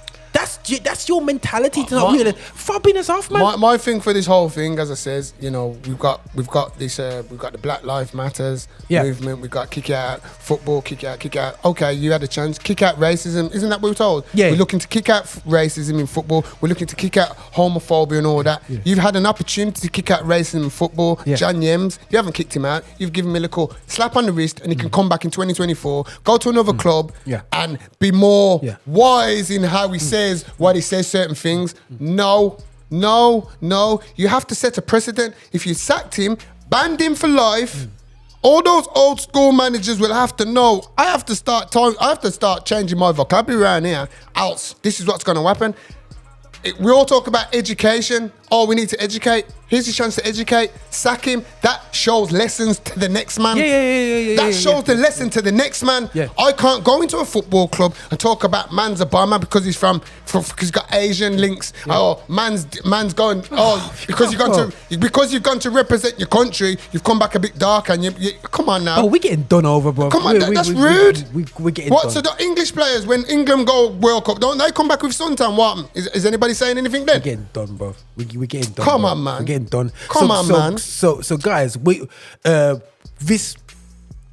that's your mentality to not really fobbing us off, man. My thing for this whole thing, as I says, you know, we've got this we've got the Black Lives Matters movement. We've got kick out football, kick out. Okay, you had a chance. Kick out racism. Isn't that what we're told? Yeah. We're looking to kick out racism in football. We're looking to kick out homophobia and all that. Yeah. You've had an opportunity to kick out racism in football. Yeah. John Yems, you haven't kicked him out. You've given him a little slap on the wrist, and he can come back in 2024, go to another club, and be more wise in how he says what he says certain things. No. You have to set a precedent. If you sacked him, banned him for life. All those old school managers will have to know. I have to start changing my vocabulary around here. Else, this is what's going to happen. We all talk about education. Oh, we need to educate. Here's your chance to educate. Sack him. That shows lessons to the next man. That shows the lesson to the next man. Yeah. I can't go into a football club and talk about man's a bomber because he's because he's got Asian links. Yeah. Oh, man's going. Oh, because you've gone to represent your country. You've come back a bit dark, and you come on now. Oh, we're getting done over, bro. Come on, that's rude. We're getting what? Done. So the English players, when England go World Cup, don't they come back with suntan? What is anybody saying anything then? We're getting done, bro. We're getting done. Come bro. on, man. We're getting done. Come on, man. So guys, this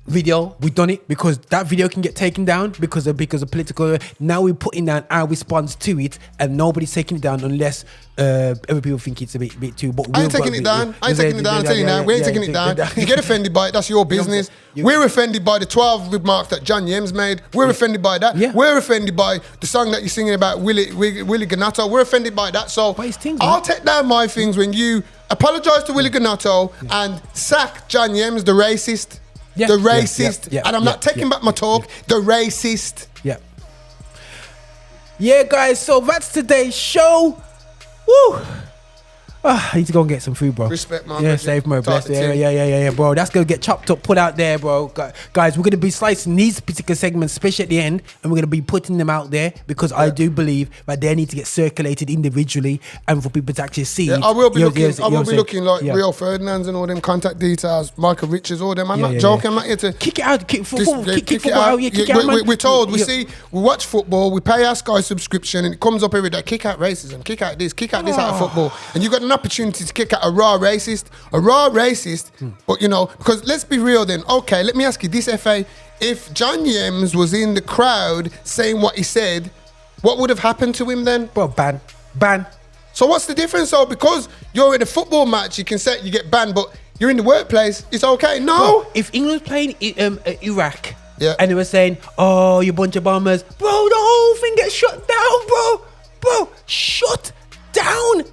video, we done it because that video can get taken down because of political. Now we're putting down our response to it, and nobody's taking it down unless other people think it's a bit too. But I ain't taking it down. I ain't taking it down. I'm telling you now, we ain't taking it down. You get offended by it, that's your business. We're offended by the 12 remarks that John Yems made. We're offended by that. Yeah. We're offended by the song that you're singing about Wilfried Gnonto. We're offended by that. So I'll take down my things when you apologise to Wilfried Gnonto and sack John Yems, the racist. Yeah. The racist. And I'm not taking back my talk. The racist. Yeah, guys, so that's today's show. Woo! I need to go and get some food, bro. Respect, man. Yeah, save my bless. Yeah, bro. That's gonna get chopped up, put out there, bro. Guys, we're gonna be slicing these particular segments, especially at the end, and we're gonna be putting them out there because I do believe that they need to get circulated individually and for people to actually see. Yeah, I will be looking like Rio Ferdinand's and all them contact details, Michael Richards, all them. I'm not joking. I'm not here to kick it out. Kick football out. We're told. We watch football. We pay our Sky subscription, and it comes up every day. Kick out racism. Kick out this. Kick out this out of football. And you got an opportunity to kick out a raw racist, but you know, because let's be real then. Okay, let me ask you this, FA. If John Yems was in the crowd saying what he said, what would have happened to him then? Bro, ban. So what's the difference though? Because you're in a football match, you can say you get banned, but you're in the workplace, it's okay. No. Bro, if England was playing Iraq, and they were saying, "Oh, you bunch of bombers," bro, the whole thing gets shut down, bro. Bro, shut down.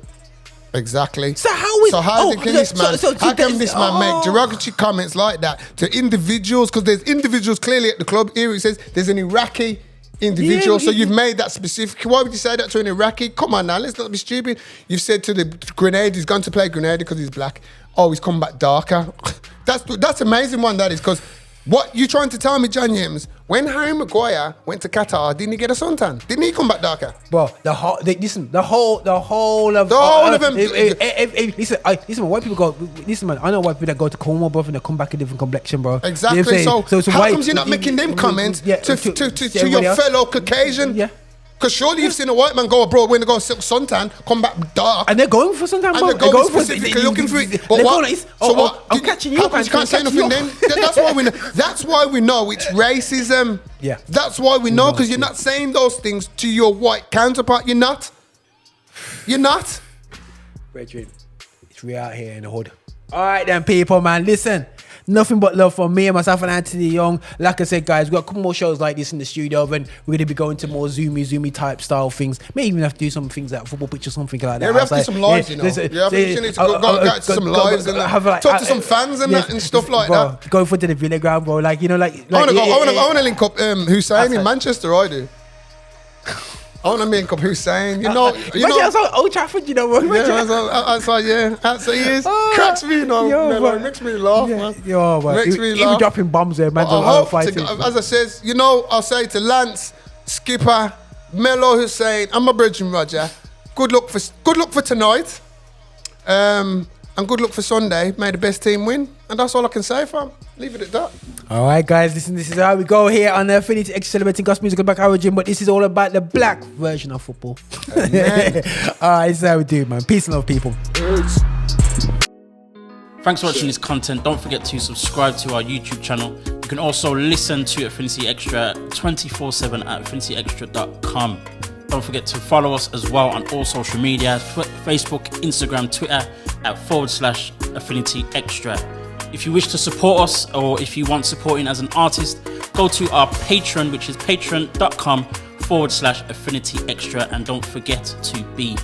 Exactly. So how can this man make derogatory comments like that to individuals? Because there's individuals clearly at the club. Here it says there's an Iraqi individual. So you've made that specific. Why would you say that to an Iraqi? Come on now, let's not be stupid. You've said to the Grenade, he's gone to play Grenade because he's black. Oh, he's come back darker. That's amazing one, that is, because what you trying to tell me, John Yems, when Harry Maguire went to Qatar, didn't he get a suntan? Didn't he come back darker? Bro, the whole of them. Listen, white people go. Listen, man, I know white people that go to Cornwall, bro, and they come back a different complexion, bro. Exactly. So how comes you're not making them comments to your fellow Caucasian? Yeah. Because surely you've seen a white man go abroad when they go suntan, come back dark. And they're going for suntan, bro. And they're going specifically looking for it. But what? I'm catching you. How come you can't say nothing then? That's why we know it's racism. Yeah. That's why we know, because you're not saying those things to your white counterpart. You're not. Brethren, it's real out here in the hood. All right then, people, man. Listen. Nothing but love from me and myself and Anthony Young. Like I said, guys, we've got a couple more shows like this in the studio, and we're going to be going to more zoomy type style things. Maybe even have to do some things like football pitch or something like that. Yeah, we have to do some lives, you know. Yeah, I think you need to go to some lives and talk to some fans and that and stuff like that. Go for to the Villa ground, bro. Like, you know, like I want to link up Hussein in Manchester, I do. I want to link up Hussein, you know. Old Trafford, you know what? Outside he is. Cracks me, you know. It makes me laugh, man. Yo, man. Makes me laugh. Even dropping bombs there, man. As I says, you know, I'll say to Lance, Skipper, Melo Hussein, and my brethren Roger, good luck for tonight. And good luck for Sunday. May the best team win. And that's all I can say, fam. Leave it at that. All right, guys, listen, this is how we go here on the Affinity Extra, celebrating gospel music and black origin, but this is all about the black version of football. All right, this is how we do, man. Peace and love, people. Peace. Thanks for watching this content. Don't forget to subscribe to our YouTube channel. You can also listen to Affinity Extra 24/7 at affinityextra.com. Don't forget to follow us as well on all social media, Facebook, Instagram, Twitter at /Affinity Extra. If you wish to support us, or if you want supporting as an artist, go to our Patreon, which is patreon.com /Affinity Extra, and don't forget to be